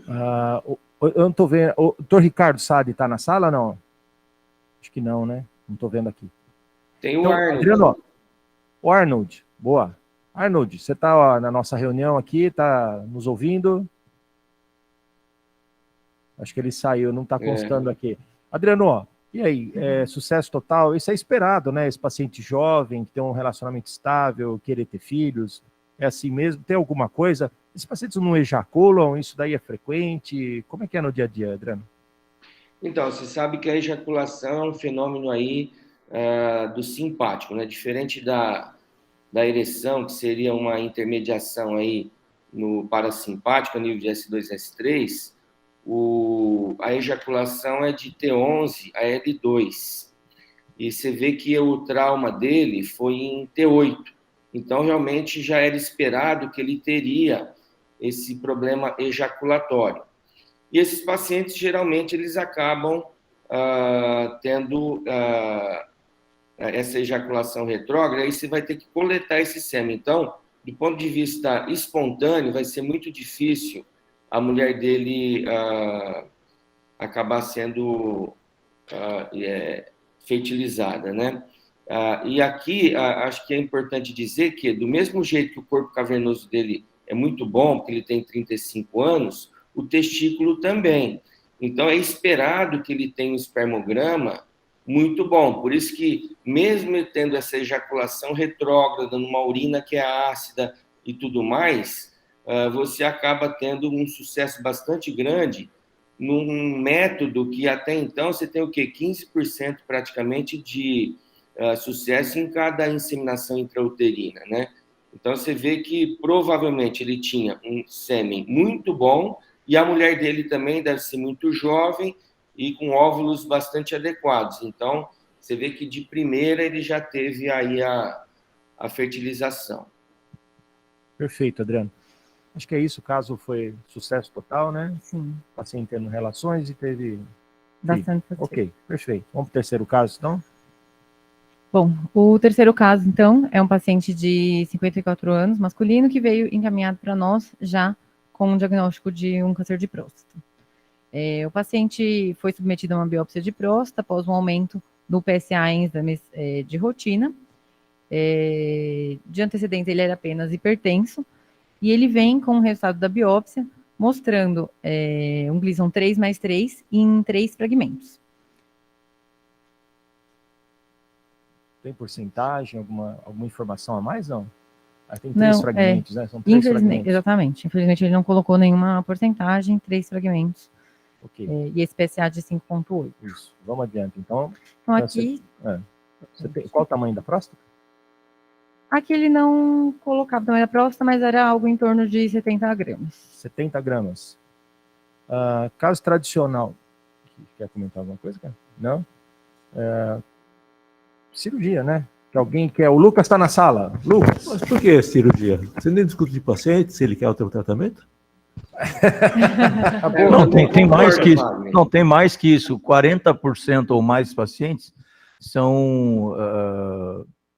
Eu não estou vendo. O doutor Ricardo Sade está na sala ou não? Acho que não, né? Não estou vendo aqui. Tem o Arnold. Adriano, o Arnold, boa. Arnold, você está na nossa reunião aqui, está nos ouvindo? Acho que ele saiu, não está constando aqui. Adriano, e aí? Sucesso total? Isso é esperado, né? Esse paciente jovem, que tem um relacionamento estável, querer ter filhos, é assim mesmo? Tem alguma coisa? Esses pacientes não ejaculam? Isso daí é frequente? Como é que é no dia a dia, Adriano? Então, você sabe que a ejaculação é um fenômeno aí do simpático, né? Diferente da ereção, que seria uma intermediação aí no parasimpático, a nível de S2 e S3, a ejaculação é de T11 a L2. E você vê que o trauma dele foi em T8. Então, realmente, já era esperado que ele teria esse problema ejaculatório. E esses pacientes, geralmente, eles acabam tendo essa ejaculação retrógrada, aí você vai ter que coletar esse sêmen. Então, do ponto de vista espontâneo, vai ser muito difícil a mulher dele acabar sendo fertilizada, né? E aqui, acho que é importante dizer que, do mesmo jeito que o corpo cavernoso dele é muito bom, porque ele tem 35 anos, o testículo também. Então, é esperado que ele tenha um espermograma muito bom. Por isso que, mesmo ele tendo essa ejaculação retrógrada, numa urina que é ácida e tudo mais, você acaba tendo um sucesso bastante grande num método que, até então, você tem o quê? 15% praticamente de sucesso em cada inseminação intrauterina, né? Então, você vê que, provavelmente, ele tinha um sêmen muito bom e a mulher dele também deve ser muito jovem e com óvulos bastante adequados. Então, você vê que, de primeira, ele já teve aí a fertilização. Perfeito, Adriano. Acho que é isso, o caso foi sucesso total, né? Sim. O paciente tendo relações e teve... Bastante satisfeito. Ok, perfeito. Vamos para o terceiro caso, então? Bom, o terceiro caso, então, é um paciente de 54 anos, masculino, que veio encaminhado para nós já com um diagnóstico de um câncer de próstata. O paciente foi submetido a uma biópsia de próstata após um aumento do PSA em exames de rotina. De antecedentes, ele era apenas hipertenso, e ele vem com o resultado da biópsia mostrando um Gleason 3+3 em 3 fragmentos. Tem porcentagem, alguma informação a mais, não? Tem 3 fragmentos, né? São 3 fragmentos. Exatamente. Infelizmente, ele não colocou nenhuma porcentagem, 3 fragmentos. Ok. E esse PSA de 5,8. Isso. Vamos adiante. Então aqui... qual o tamanho da próstata? Aqui ele não colocava o tamanho da próstata, mas era algo em torno de 70 gramas. 70 gramas. Caso tradicional. Quer comentar alguma coisa, cara? Não? Cirurgia, né? Que alguém quer. O Lucas está na sala. Lucas. Mas por que cirurgia? Você nem discute de paciente se ele quer o teu tratamento? Não, tem mais que isso. Não, tem mais que isso. 40% ou mais pacientes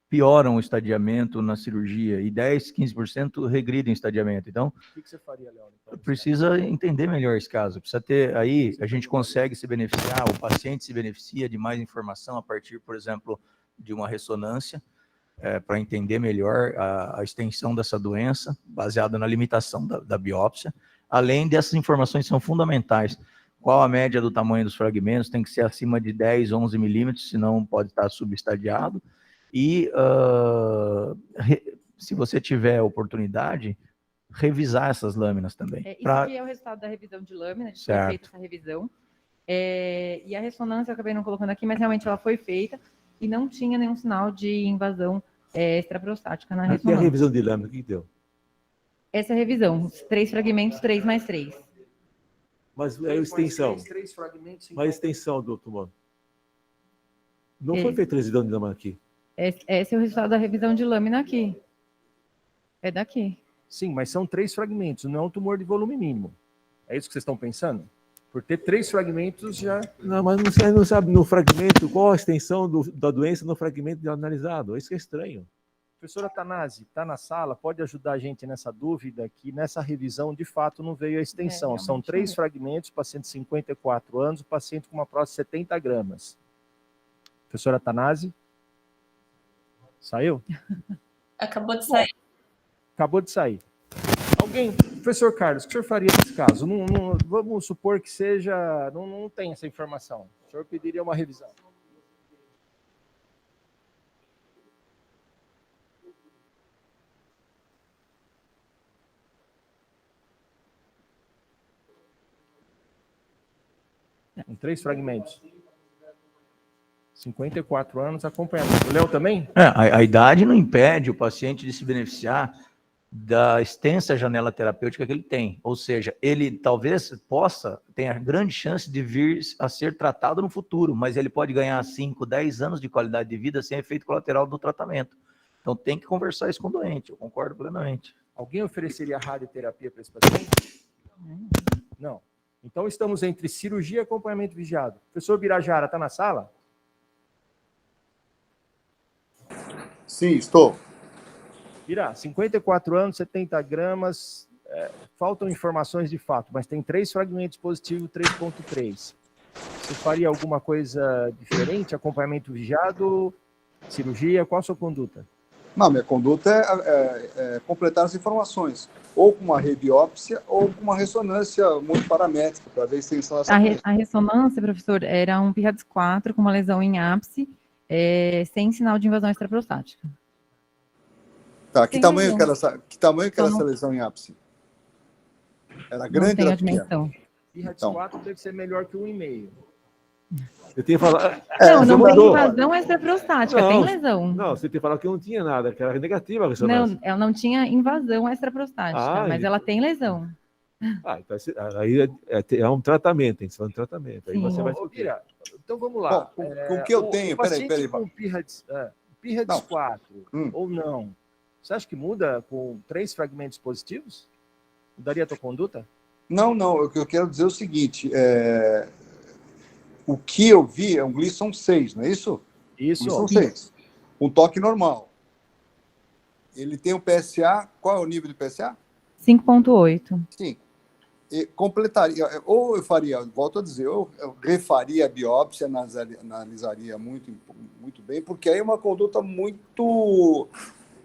pioram o estadiamento na cirurgia e 10, 15% regridem o estadiamento. Então, o que você faria, Léo? Precisa entender melhor esse caso. Precisa ter aí, a gente consegue se beneficiar, o paciente se beneficia de mais informação a partir, por exemplo, de uma ressonância, para entender melhor a extensão dessa doença, baseada na limitação da biópsia. Além dessas informações, são fundamentais. Qual a média do tamanho dos fragmentos? Tem que ser acima de 10, 11 milímetros, senão pode estar subestadiado. E se você tiver oportunidade, revisar essas lâminas também. Isso aqui é o resultado da revisão de lâmina, a gente foi feita essa revisão. E a ressonância eu acabei não colocando aqui, mas realmente ela foi feita e não tinha nenhum sinal de invasão extraprostática na ressonância. E a revisão de lâmina, o que deu? Essa é a revisão. 3 fragmentos, 3 mais 3. Mas é a extensão. 3 fragmentos. Mas a extensão do tumor. Não foi feita revisão de lâmina aqui. Esse é o resultado da revisão de lâmina aqui. É daqui. Sim, mas são 3 fragmentos, não é um tumor de volume mínimo. É isso que vocês estão pensando? Por ter 3 fragmentos já... Não, mas não sabe no fragmento qual a extensão da doença no fragmento analisado. Isso que é estranho. Professor Athanasi, está na sala, pode ajudar a gente nessa dúvida que nessa revisão, de fato, não veio a extensão. São 3 fragmentos, paciente de 54 anos, o paciente com uma próstata de 70 gramas. Professor Athanasi? Saiu? Acabou de sair. Acabou de sair. Alguém, professor Carlos, o que o senhor faria nesse caso? Vamos supor que seja, não tem essa informação. O senhor pediria uma revisão. Em 3 fragmentos. 54 anos acompanhado. O Léo também? A idade não impede o paciente de se beneficiar da extensa janela terapêutica que ele tem. Ou seja, ele talvez tenha grande chance de vir a ser tratado no futuro, mas ele pode ganhar 5, 10 anos de qualidade de vida sem efeito colateral do tratamento. Então tem que conversar isso com o doente, eu concordo plenamente. Alguém ofereceria radioterapia para esse paciente? Não. Então estamos entre cirurgia e acompanhamento vigiado. Professor Birajara, está na sala? Sim, estou. Birá, 54 anos, 70 gramas, faltam informações de fato, mas tem 3 fragmentos positivos, 3.3. Você faria alguma coisa diferente? Acompanhamento vigiado, cirurgia, qual a sua conduta? Não, minha conduta é completar as informações, ou com uma rebiópsia, ou com uma ressonância multiparamétrica, para ver a extensão dessa A ressonância, professor, era um PIRADS 4 com uma lesão em ápice, sem sinal de invasão extraprostática. Tá, que tamanho que era essa lesão em ápice? Era grande ou era pequena? PIRADS 4 deve ser melhor que 1,5. Eu tinha falado. Não tem invasão extraprostática, tem lesão. Não, você tinha falado que não tinha nada, que era negativa a ressonância. Não, ela não tinha invasão extraprostática, mas ela tem lesão. Então, aí é um tratamento, tem que ser um tratamento. Aí você vai então vamos lá. Bom, com o que eu tenho, peraí. Com PIRADS 4 ou não, você acha que muda com 3 fragmentos positivos? Mudaria a tua conduta? Não. O que eu quero dizer é o seguinte: o que eu vi é um Gleason 6, não é isso? Isso. Gleason 6. Um toque normal. Ele tem o PSA. Qual é o nível de PSA? 5.8. Sim. E completaria, ou eu faria, volto a dizer, eu refaria a biópsia, analisaria muito bem, porque aí é uma conduta muito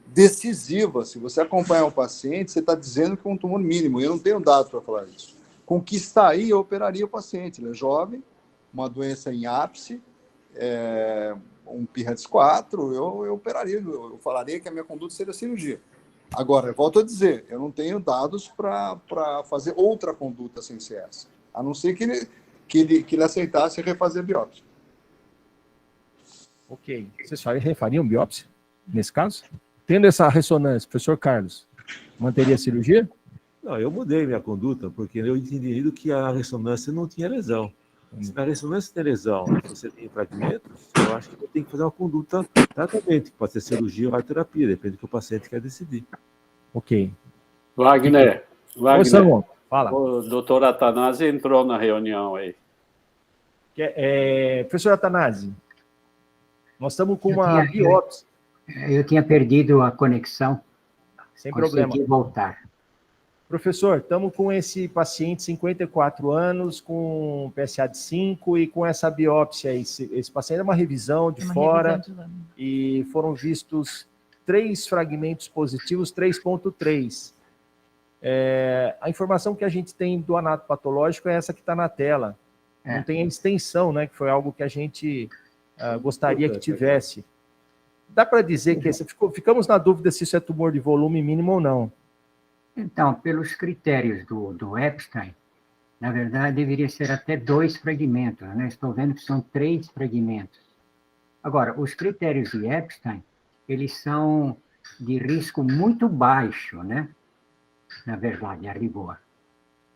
decisiva. Se você acompanhar o paciente, você está dizendo que é um tumor mínimo, e eu não tenho dados para falar isso. Com o que está aí, eu operaria o paciente. Ele é jovem, uma doença em ápice, um PIRADS 4, eu operaria, eu falaria que a minha conduta seria cirurgia. Agora, eu volto a dizer, eu não tenho dados para fazer outra conduta sem ser essa, a não ser que ele aceitasse refazer a biópsia. Ok. Vocês refariam biópsia, nesse caso? Tendo essa ressonância, professor Carlos, manteria a cirurgia? Não, eu mudei minha conduta, porque eu entendi que a ressonância não tinha lesão. Se na ressonância tem lesão, você tem fragmentos, eu acho que eu tenho que fazer uma conduta tratamento, que pode ser cirurgia ou radioterapia, depende do que o paciente quer decidir. Ok. Wagner, fala. O doutor Athanasi entrou na reunião aí. Professor Athanasi, nós estamos com uma biópsia. Eu tinha perdido a conexão. Sem problema. Consegui voltar. Professor, estamos com esse paciente, 54 anos, com PSA de 5 e com essa biópsia. Esse paciente é uma revisão de fora e foram vistos 3 fragmentos positivos, 3.3. A informação que a gente tem do anatopatológico é essa que está na tela. Não tem a extensão, né, que foi algo que a gente gostaria que tivesse. Dá para dizer que ficamos na dúvida se isso é tumor de volume mínimo ou não. Então, pelos critérios do Epstein, na verdade, deveria ser até 2 fragmentos, né? Estou vendo que são 3 fragmentos. Agora, os critérios de Epstein, eles são de risco muito baixo, né? na verdade, a rigor.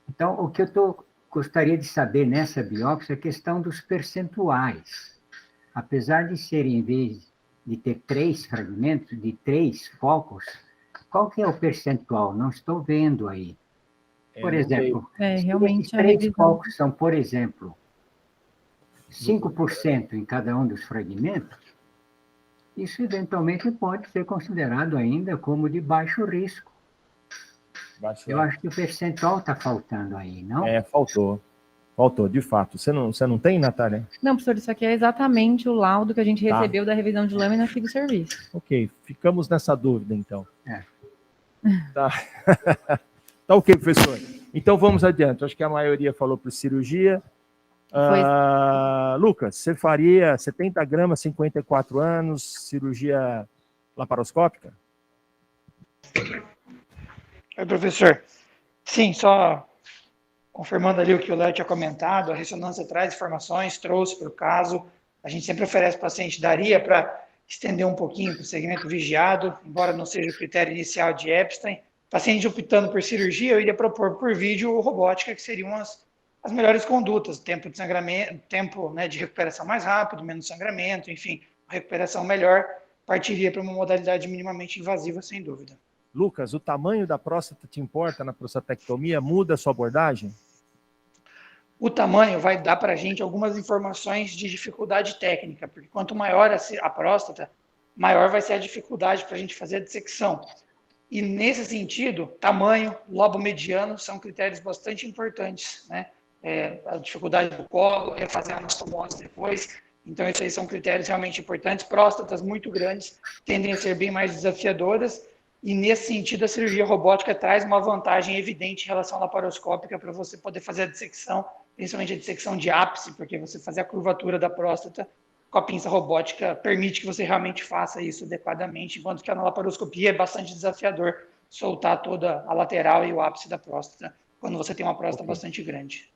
Então, o que eu gostaria de saber nessa biópsia é a questão dos percentuais. Apesar de serem, em vez de ter 3 fragmentos, de 3 focos, qual que é o percentual? Não estou vendo aí. Por exemplo, realmente se 3 focos são, por exemplo, 5% em cada um dos fragmentos, isso eventualmente pode ser considerado ainda como de baixo risco. Eu acho que o percentual está faltando aí, não? Faltou. Faltou, de fato. Você não tem, Natália? Não, professor, isso aqui é exatamente o laudo que a gente recebeu da revisão de lâmina aqui do serviço. Ok, ficamos nessa dúvida, então. Tá. Tá ok, professor. Então, vamos adiante. Acho que a maioria falou para cirurgia. Lucas, você faria 70 gramas, 54 anos, cirurgia laparoscópica? Oi, professor. Sim, só confirmando ali o que o Léo tinha comentado, a ressonância traz informações, trouxe para o caso. A gente sempre oferece para o paciente, daria para estender um pouquinho para o segmento vigiado, embora não seja o critério inicial de Epstein. Paciente optando por cirurgia, eu iria propor por vídeo ou robótica, que seriam as melhores condutas, tempo de sangramento, tempo, né, de recuperação mais rápido, menos sangramento, enfim, recuperação melhor, partiria para uma modalidade minimamente invasiva, sem dúvida. Lucas, o tamanho da próstata te importa na prostatectomia? Muda a sua abordagem? O tamanho vai dar para a gente algumas informações de dificuldade técnica, porque quanto maior a próstata, maior vai ser a dificuldade para a gente fazer a dissecção. E, nesse sentido, tamanho, lobo mediano são critérios bastante importantes, né? A dificuldade do colo, refazer a anastomose depois. Então, esses aí são critérios realmente importantes. Próstatas muito grandes tendem a ser bem mais desafiadoras. E, nesse sentido, a cirurgia robótica traz uma vantagem evidente em relação à laparoscópica para você poder fazer a dissecção, principalmente a dissecção de ápice, porque você fazer a curvatura da próstata com a pinça robótica permite que você realmente faça isso adequadamente, enquanto que na laparoscopia é bastante desafiador soltar toda a lateral e o ápice da próstata, quando você tem uma próstata bastante grande.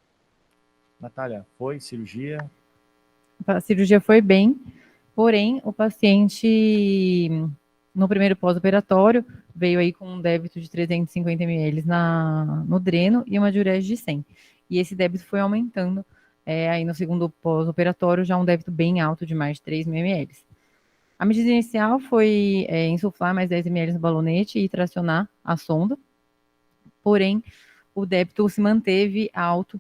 Natália, foi cirurgia? A cirurgia foi bem, porém, o paciente, no primeiro pós-operatório, veio aí com um débito de 350 ml no dreno e uma diurese de 100. E esse débito foi aumentando. Aí no segundo pós-operatório, já um débito bem alto de mais de 3 ml. A medida inicial foi insuflar mais 10 ml no balonete e tracionar a sonda, porém, o débito se manteve alto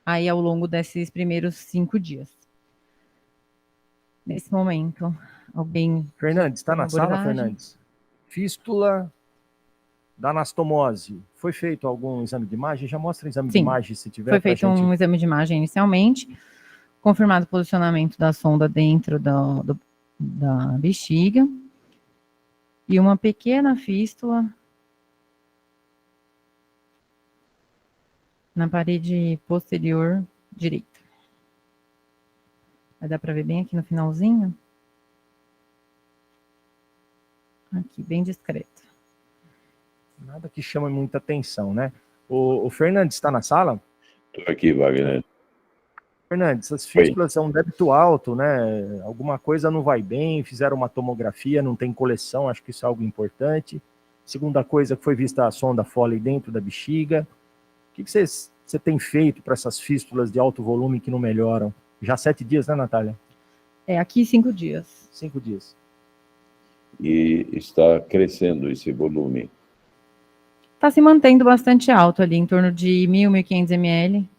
aí ao longo desses primeiros 5 dias. Nesse momento, alguém... Fernandes, está na sala, Fernandes? Fístula da anastomose. Foi feito algum exame de imagem? Já mostra o exame de imagem, se tiver. Foi feito um exame de imagem inicialmente, confirmado o posicionamento da sonda dentro da bexiga, e uma pequena fístula na parede posterior direita. Vai dar para ver bem aqui no finalzinho? Aqui, bem discreto. Nada que chama muita atenção, né? O Fernandes está na sala? Estou aqui, Wagner. Fernandes, as fístulas são um débito alto, né? Alguma coisa não vai bem, fizeram uma tomografia, não tem coleção, acho que isso é algo importante. Segunda coisa, que foi vista a sonda Foley dentro da bexiga. O que você tem feito para essas fístulas de alto volume que não melhoram? Já 7 dias, né, Natália? Aqui 5 dias. 5 dias. E está crescendo esse volume? Está se mantendo bastante alto ali, em torno de 1.000, 1.500 ml.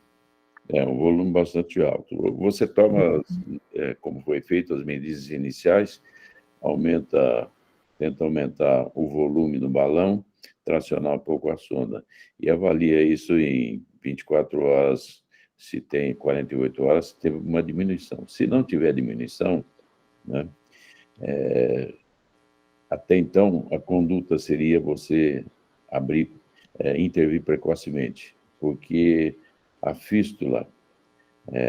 É um volume bastante alto. Você toma, como foi feito, as medidas iniciais, tenta aumentar o volume do balão, tracionar um pouco a sonda, e avalia isso em 24 horas, se tem 48 horas, se teve uma diminuição. Se não tiver diminuição, né, até então, a conduta seria você intervir precocemente, porque a fístula,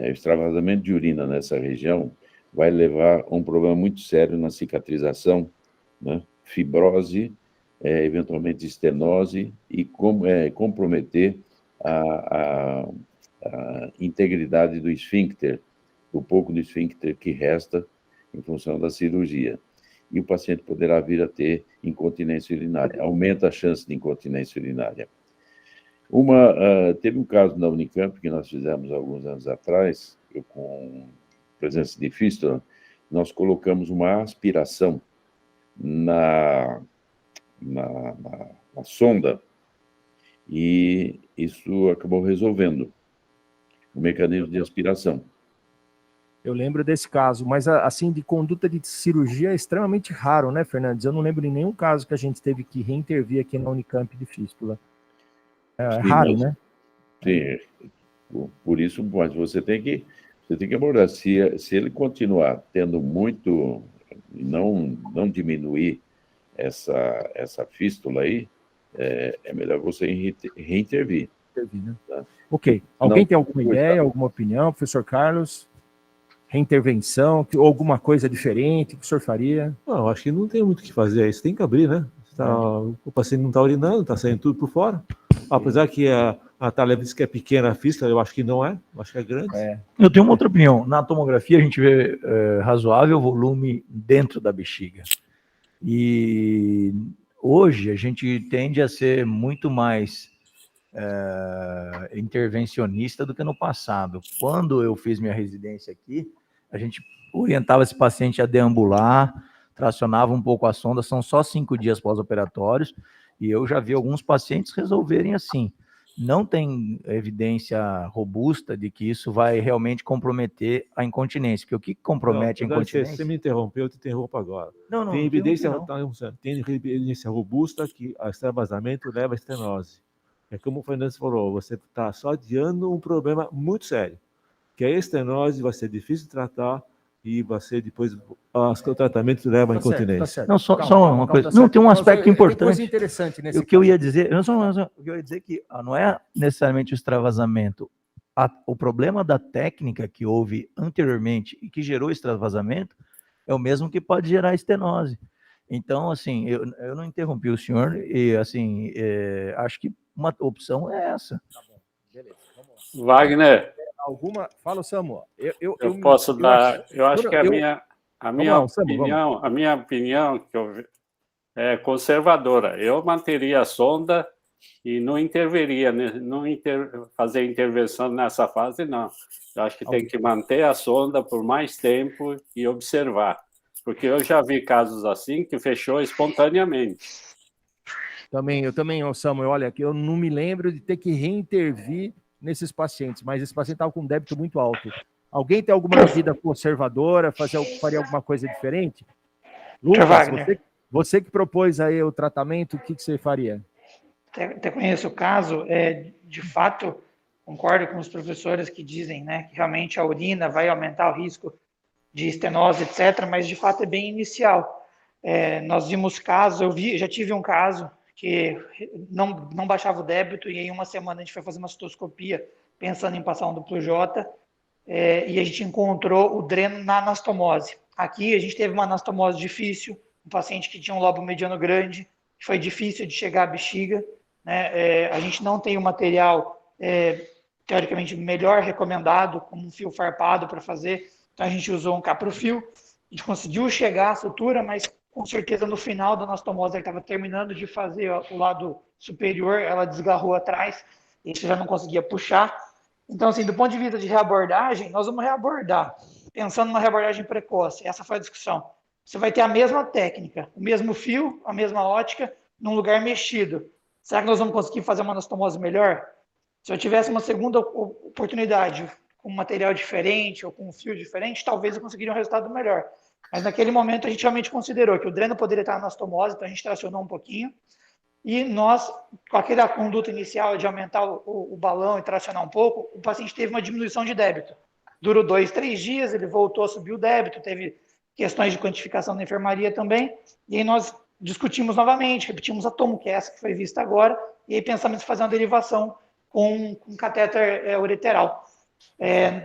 extravasamento de urina nessa região, vai levar a um problema muito sério na cicatrização, né? Fibrose, eventualmente estenose, e comprometer a integridade do esfíncter, o pouco do esfíncter que resta em função da cirurgia. E o paciente poderá vir a ter incontinência urinária, aumenta a chance de incontinência urinária. Teve um caso na Unicamp que nós fizemos alguns anos atrás, com presença de fístula, nós colocamos uma aspiração na sonda e isso acabou resolvendo o mecanismo de aspiração. Eu lembro desse caso, mas assim, de conduta de cirurgia é extremamente raro, né, Fernandes? Eu não lembro de nenhum caso que a gente teve que reintervir aqui na Unicamp de fístula. É Sim, raro, né? Sim, por isso, mas você tem que abordar. Se ele continuar tendo muito, não diminuir essa fístula aí, é melhor você reintervir. Né? Tá? Ok. Alguém tem alguma ideia, alguma opinião, professor Carlos? Reintervenção, ou alguma coisa diferente que o senhor faria? Não, acho que não tem muito o que fazer, isso tem que abrir, né? O paciente não está urinando, está saindo tudo por fora. Apesar que a Natália disse que é pequena a fístula, eu acho que não é, eu acho que é grande. Eu tenho uma outra opinião. Na tomografia a gente vê razoável volume dentro da bexiga. E hoje a gente tende a ser muito mais intervencionista do que no passado. Quando eu fiz minha residência aqui, a gente orientava esse paciente a deambular, tracionava um pouco a sonda, são só 5 dias pós-operatórios, e eu já vi alguns pacientes resolverem assim. Não tem evidência robusta de que isso vai realmente comprometer a incontinência, porque o que compromete a incontinência... Você me interrompeu, eu te interrompo agora. Não, tem evidência robusta que o extravasamento leva a estenose. É como o Fernandes falou, você está só adiando um problema muito sério, que a estenose vai ser difícil de tratar e vai ser depois, o tratamento leva à incontinência. Tá certo. Não, só uma coisa. Não, tem um aspecto importante. Coisa interessante nesse o que eu ia dizer, o que eu ia dizer que não é necessariamente o extravasamento. O problema da técnica que houve anteriormente e que gerou extravasamento é o mesmo que pode gerar estenose. Então, assim, eu não interrompi o senhor e, assim, acho que uma opção é essa. Tá bom, beleza. Vamos lá. Wagner. Alguma... Fala, Samuel. Eu posso dar... Eu acho que a minha opinião que é conservadora. Eu manteria a sonda e não interveria, fazer intervenção nessa fase, não. Eu acho que tem que manter a sonda por mais tempo e observar. Porque eu já vi casos assim que fechou espontaneamente. Eu também, Samuel, olha, que eu não me lembro de ter que reintervir nesses pacientes, mas esse paciente estava com um débito muito alto. Alguém tem alguma medida conservadora, faria alguma coisa diferente? Lucas, você que propôs aí o tratamento, o que você faria? Até conheço o caso, de fato, concordo com os professores que dizem, né, que realmente a urina vai aumentar o risco de estenose, etc., mas de fato é bem inicial. Nós vimos casos, já tive um caso que não baixava o débito e em uma semana a gente foi fazer uma citoscopia pensando em passar um duplo J e a gente encontrou o dreno na anastomose. Aqui a gente teve uma anastomose difícil, um paciente que tinha um lobo mediano grande, que foi difícil de chegar à bexiga, né? A gente não tem o material teoricamente melhor recomendado, como um fio farpado para fazer, então a gente usou um caprofil, a gente conseguiu chegar à sutura, mas com certeza no final da anastomose ele estava terminando de fazer o lado superior, ela desgarrou atrás, e a gente já não conseguia puxar. Então, assim, do ponto de vista de reabordagem, nós vamos reabordar, pensando numa reabordagem precoce, essa foi a discussão. Você vai ter a mesma técnica, o mesmo fio, a mesma ótica, num lugar mexido. Será que nós vamos conseguir fazer uma anastomose melhor? Se eu tivesse uma segunda oportunidade, com um material diferente ou com um fio diferente, talvez eu conseguiria um resultado melhor. Mas naquele momento a gente realmente considerou que o dreno poderia estar na anastomose, então a gente tracionou um pouquinho, e nós, com aquela conduta inicial de aumentar o balão e tracionar um pouco, o paciente teve uma diminuição de débito. Durou 2, 3 dias, ele voltou a subir o débito, teve questões de quantificação da enfermaria também, e aí nós discutimos novamente, repetimos a tomo, que é essa que foi vista agora, e aí pensamos em fazer uma derivação com catéter ureteral.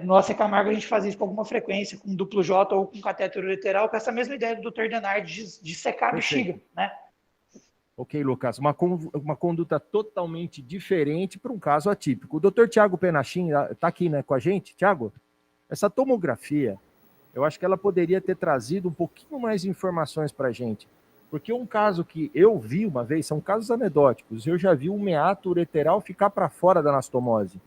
No AC Camargo a gente faz isso com alguma frequência, com duplo J ou com catéter ureteral, com essa mesma ideia do Dr. Denard de secar a bexiga, né? Ok, Lucas, uma conduta totalmente diferente para um caso atípico. O Dr. Tiago Penachim está aqui, né, com a gente. Tiago, essa tomografia, eu acho que ela poderia ter trazido um pouquinho mais de informações para a gente. Porque um caso que eu vi uma vez, são casos anedóticos, eu já vi um meato ureteral ficar para fora da anastomose.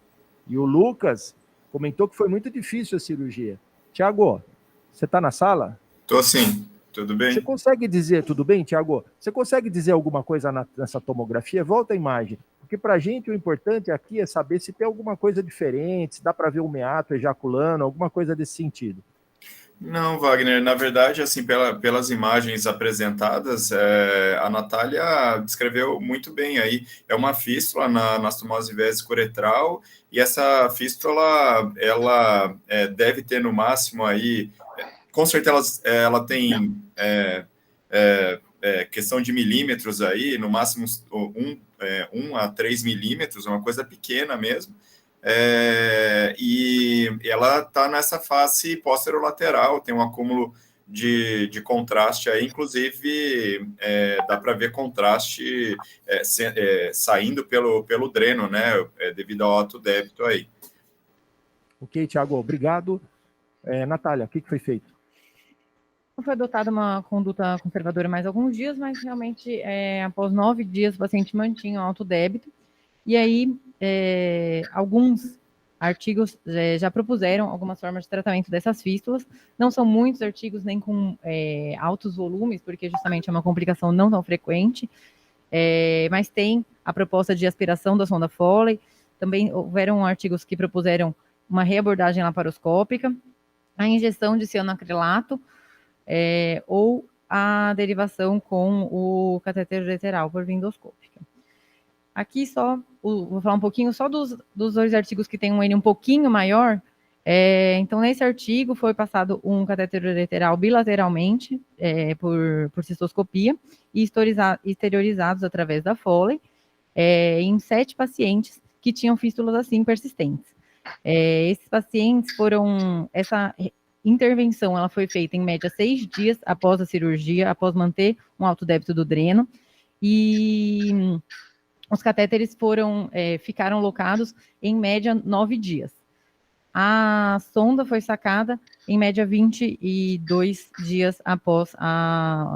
E o Lucas comentou que foi muito difícil a cirurgia. Tiago, você está na sala? Estou sim, tudo bem? Você consegue dizer, tudo bem, Tiago? Você consegue dizer alguma coisa nessa tomografia? Volta a imagem. Porque para a gente o importante aqui é saber se tem alguma coisa diferente, se dá para ver o meato ejaculando, alguma coisa desse sentido. Não, Wagner, na verdade, assim, pelas imagens apresentadas, a Natália descreveu muito bem aí. É uma fístula na anastomose vésico-uretral, e essa fístula, ela deve ter no máximo aí, com certeza ela tem questão de milímetros aí, no máximo 1 a 3 milímetros, uma coisa pequena mesmo. E ela está nessa face posterolateral, tem um acúmulo de contraste aí, inclusive dá para ver contraste saindo pelo dreno, né, devido ao alto débito aí. Ok, Tiago, obrigado. Natália, o que foi feito? Foi adotada uma conduta conservadora mais alguns dias, mas realmente, após 9 dias, o paciente mantinha o alto débito. E aí, alguns artigos já propuseram algumas formas de tratamento dessas fístulas. Não são muitos artigos, nem com altos volumes, porque justamente é uma complicação não tão frequente, mas tem a proposta de aspiração da sonda Foley. Também houveram artigos que propuseram uma reabordagem laparoscópica, a injeção de cianoacrilato, ou a derivação com o cateter ureteral por via endoscópica. Aqui vou falar um pouquinho só dos 2 artigos que têm um N um pouquinho maior. Então, nesse artigo foi passado um cateter ureteral bilateralmente por cistoscopia e exteriorizados através da Foley em 7 pacientes que tinham fístulas assim persistentes. Esses pacientes essa intervenção ela foi feita em média 6 dias após a cirurgia, após manter um alto débito do dreno, e os catéteres ficaram locados em média 9 dias. A sonda foi sacada em média 22 dias após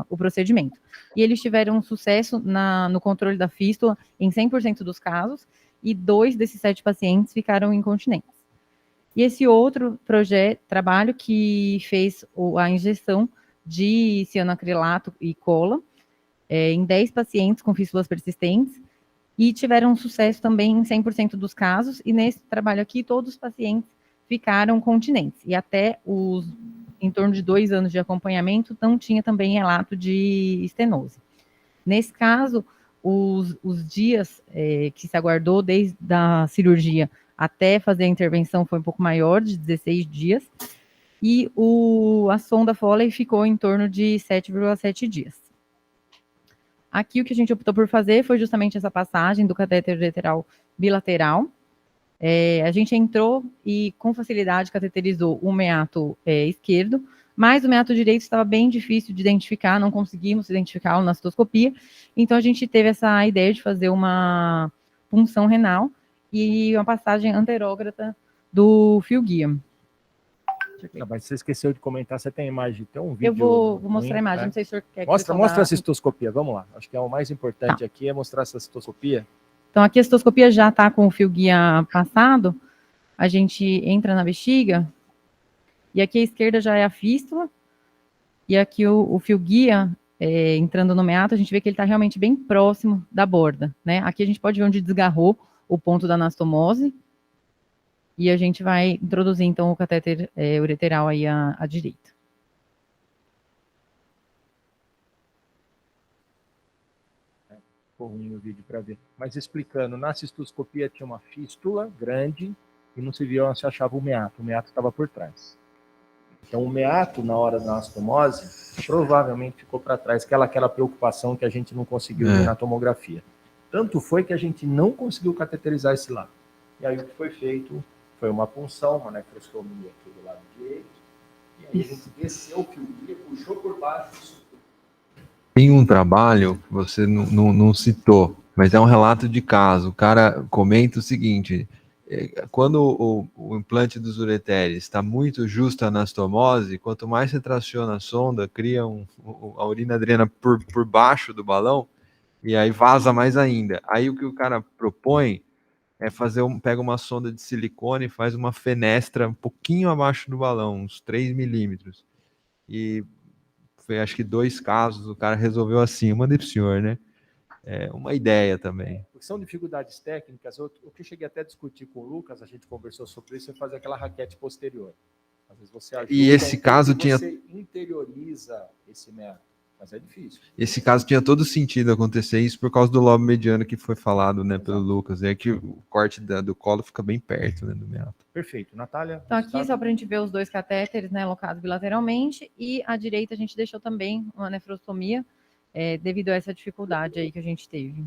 o procedimento. E eles tiveram sucesso no controle da fístula em 100% dos casos, e 2 desses 7 pacientes ficaram incontinentes. E esse outro trabalho que fez a injeção de cianoacrilato e cola em 10 pacientes com fístulas persistentes, e tiveram sucesso também em 100% dos casos, e nesse trabalho aqui todos os pacientes ficaram continentes, e até em torno de 2 anos de acompanhamento não tinha também relato de estenose. Nesse caso, os dias que se aguardou desde a cirurgia até fazer a intervenção foi um pouco maior, de 16 dias, e a sonda Foley ficou em torno de 7,7 dias. Aqui o que a gente optou por fazer foi justamente essa passagem do catéter ureteral bilateral. A gente entrou e com facilidade cateterizou o meato esquerdo, mas o meato direito estava bem difícil de identificar, não conseguimos identificá-lo na cistoscopia, então a gente teve essa ideia de fazer uma punção renal e uma passagem anterógrata do fio guia. Mas você esqueceu de comentar, você tem a imagem, tem um vídeo. Eu vou mostrar a imagem, não sei se o senhor quer que mostra a cistoscopia, vamos lá. Acho que é o mais importante aqui, é mostrar essa cistoscopia. Então, aqui a cistoscopia já está com o fio guia passado, a gente entra na bexiga, e aqui à esquerda já é a fístula, e aqui o fio guia, entrando no meato, a gente vê que ele está realmente bem próximo da borda, né? Aqui a gente pode ver onde desgarrou o ponto da anastomose, e a gente vai introduzir, então, o catéter ureteral aí à direita. Ficou ruim o vídeo para ver. Mas explicando, na cistoscopia tinha uma fístula grande e não se via onde se achava o meato estava por trás. Então, o meato, na hora da anastomose, provavelmente ficou para trás, aquela preocupação que a gente não conseguiu ver na tomografia. Tanto foi que a gente não conseguiu cateterizar esse lado. E aí o que foi feito foi uma punção, uma nefrostomia aqui do lado direito, e aí a gente desceu o fio guia, puxou por baixo. Tem um trabalho que você não citou, mas é um relato de caso. O cara comenta o seguinte: quando o implante dos ureteres está muito justo a anastomose, quanto mais você traciona a sonda, cria a urina drena por baixo do balão, e aí vaza mais ainda. Aí o que o cara propõe é pega uma sonda de silicone e faz uma fenestra um pouquinho abaixo do balão, uns 3 milímetros. E foi, acho que 2 casos, o cara resolveu assim. Eu mandei pro senhor, né? É uma ideia também. São dificuldades técnicas. O que eu cheguei até a discutir com o Lucas, a gente conversou sobre isso, é fazer aquela raquete posterior. Às vezes você ajuda, e esse caso tinha... Você interioriza esse método, mas é difícil. Esse caso tinha todo sentido acontecer isso por causa do lobo mediano que foi falado, né, pelo Lucas. É que o corte do colo fica bem perto, né, do meato. Perfeito. Natália? Então, aqui, só para a gente ver os 2 catéteres, né, alocados bilateralmente, e à direita a gente deixou também uma nefrostomia, devido a essa dificuldade aí que a gente teve.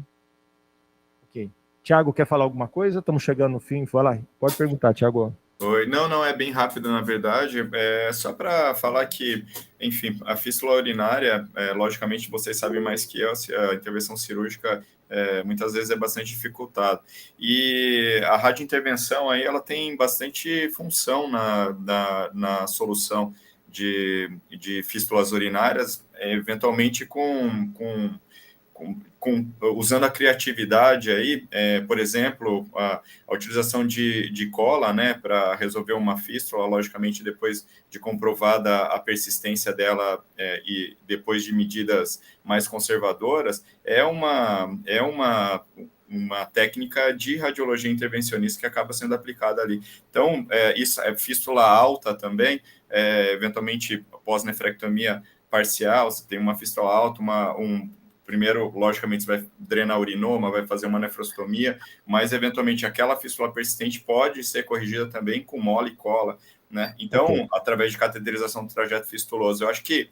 Ok. Tiago, quer falar alguma coisa? Estamos chegando no fim. Vai lá. Pode perguntar, Tiago. Oi, não, é bem rápido, na verdade, só para falar que, enfim, a fístula urinária, logicamente, vocês sabem mais que eu, a intervenção cirúrgica muitas vezes é bastante dificultada, e a radiointervenção aí, ela tem bastante função na solução de fístulas urinárias, eventualmente usando a criatividade aí, por exemplo, a utilização de cola, né, para resolver uma fístula, logicamente, depois de comprovada a persistência dela e depois de medidas mais conservadoras, é uma técnica de radiologia intervencionista que acaba sendo aplicada ali. Então, isso é fístula alta também, eventualmente, pós-nefrectomia parcial, você tem uma fístula alta, primeiro, logicamente, você vai drenar urinoma, vai fazer uma nefrostomia, mas, eventualmente, aquela fístula persistente pode ser corrigida também com mole e cola, né? Então, através de cateterização do trajeto fistuloso. Eu acho que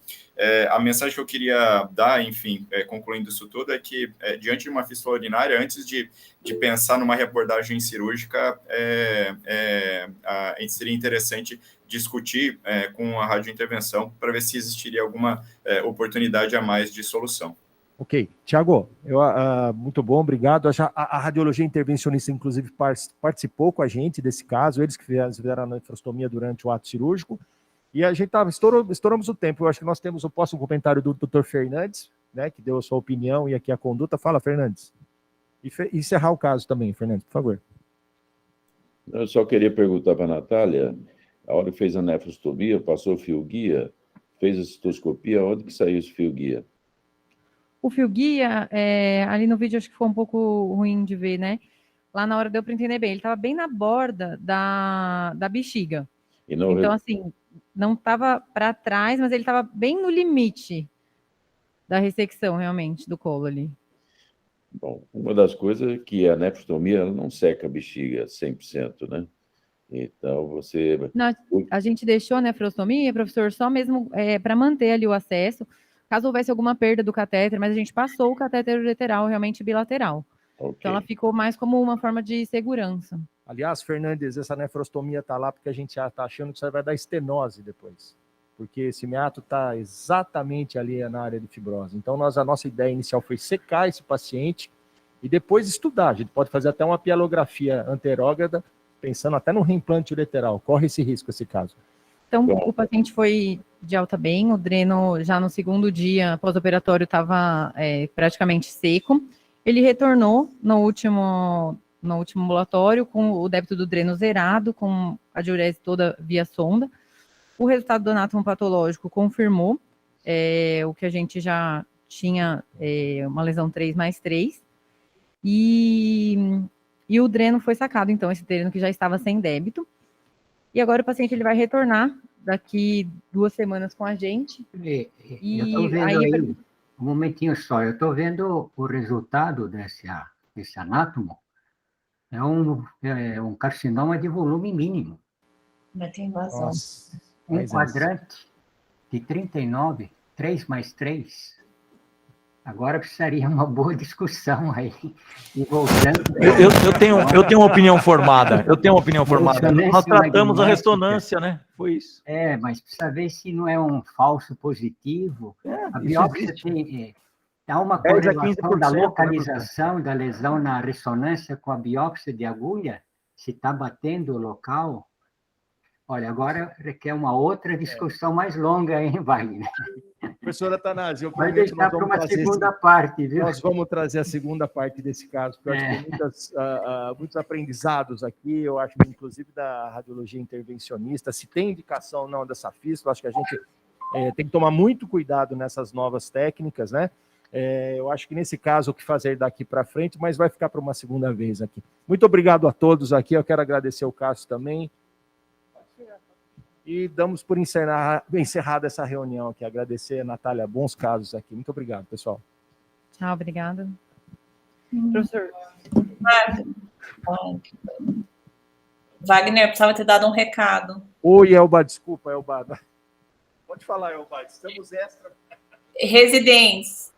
a mensagem que eu queria dar, enfim, concluindo isso tudo, é que, diante de uma fístula urinária, antes de pensar numa reabordagem cirúrgica, seria interessante discutir com a radiointervenção para ver se existiria alguma oportunidade a mais de solução. Ok. Tiago, muito bom, obrigado. A radiologia intervencionista, inclusive, participou com a gente desse caso, eles que fizeram a nefrostomia durante o ato cirúrgico, e a gente estouramos o tempo. Eu acho que nós temos o próximo comentário do Dr. Fernandes, né, que deu a sua opinião e aqui a conduta. Fala, Fernandes. E encerrar o caso também, Fernandes, por favor. Eu só queria perguntar para a Natália, a hora que fez a nefrostomia, passou o fio-guia, fez a citoscopia, onde que saiu esse fio-guia? O fio-guia, ali no vídeo, acho que ficou um pouco ruim de ver, né? Lá na hora deu para entender bem. Ele estava bem na borda da bexiga. Então, assim, não estava para trás, mas ele estava bem no limite da ressecção, realmente, do colo ali. Bom, uma das coisas é que a nefrostomia ela não seca a bexiga 100%, né? Então, você... A gente deixou a nefrostomia, professor, só mesmo para manter ali o acesso, caso houvesse alguma perda do catéter, mas a gente passou o catéter ureteral realmente bilateral. Okay. Então, ela ficou mais como uma forma de segurança. Aliás, Fernandes, essa nefrostomia está lá porque a gente já está achando que você vai dar estenose depois. Porque esse meato está exatamente ali na área de fibrose. Então, a nossa ideia inicial foi secar esse paciente e depois estudar. A gente pode fazer até uma pielografia anterógrada, pensando até no reimplante ureteral. Corre esse risco, esse caso. Então, o paciente foi de alta bem, o dreno já no segundo dia pós-operatório estava praticamente seco. Ele retornou no último ambulatório com o débito do dreno zerado, com a diurese toda via sonda. O resultado do anátomo patológico confirmou o que a gente já tinha, uma lesão 3+3. E o dreno foi sacado, então, esse dreno que já estava sem débito. E agora o paciente ele vai retornar daqui 2 semanas com a gente. Eu estou vendo aí, um momentinho só, eu estou vendo o resultado desse anátomo, é um carcinoma de volume mínimo. Mas tem invasão. Nossa, um quadrante de 39, 3+3. Agora precisaria uma boa discussão aí. E voltando... Eu tenho uma opinião formada. Nós tratamos a ressonância, né? Foi isso. Mas precisa ver se não é um falso positivo. A biópsia tem... Há uma correlação da localização da lesão na ressonância com a biópsia de agulha? se está batendo o local, olha, agora requer uma outra discussão mais longa, hein, Wagner? Professora Atanásio, eu Vai prometo que deixar para uma segunda parte, viu? Nós vamos trazer a segunda parte desse caso, porque eu acho que tem muitos aprendizados aqui, eu acho que inclusive da radiologia intervencionista, se tem indicação ou não dessa fístula, acho que a gente tem que tomar muito cuidado nessas novas técnicas, né? Eu acho que nesse caso o que fazer daqui para frente, mas vai ficar para uma segunda vez aqui. Muito obrigado a todos aqui, eu quero agradecer o Cássio também. E damos por encerrada essa reunião aqui. Agradecer, Natália, bons casos aqui. Muito obrigado, pessoal. Tchau, obrigada. Professor. Wagner, precisava ter dado um recado. Oi, Elba, desculpa, Elba. Pode falar, Elba, estamos extra. Residentes,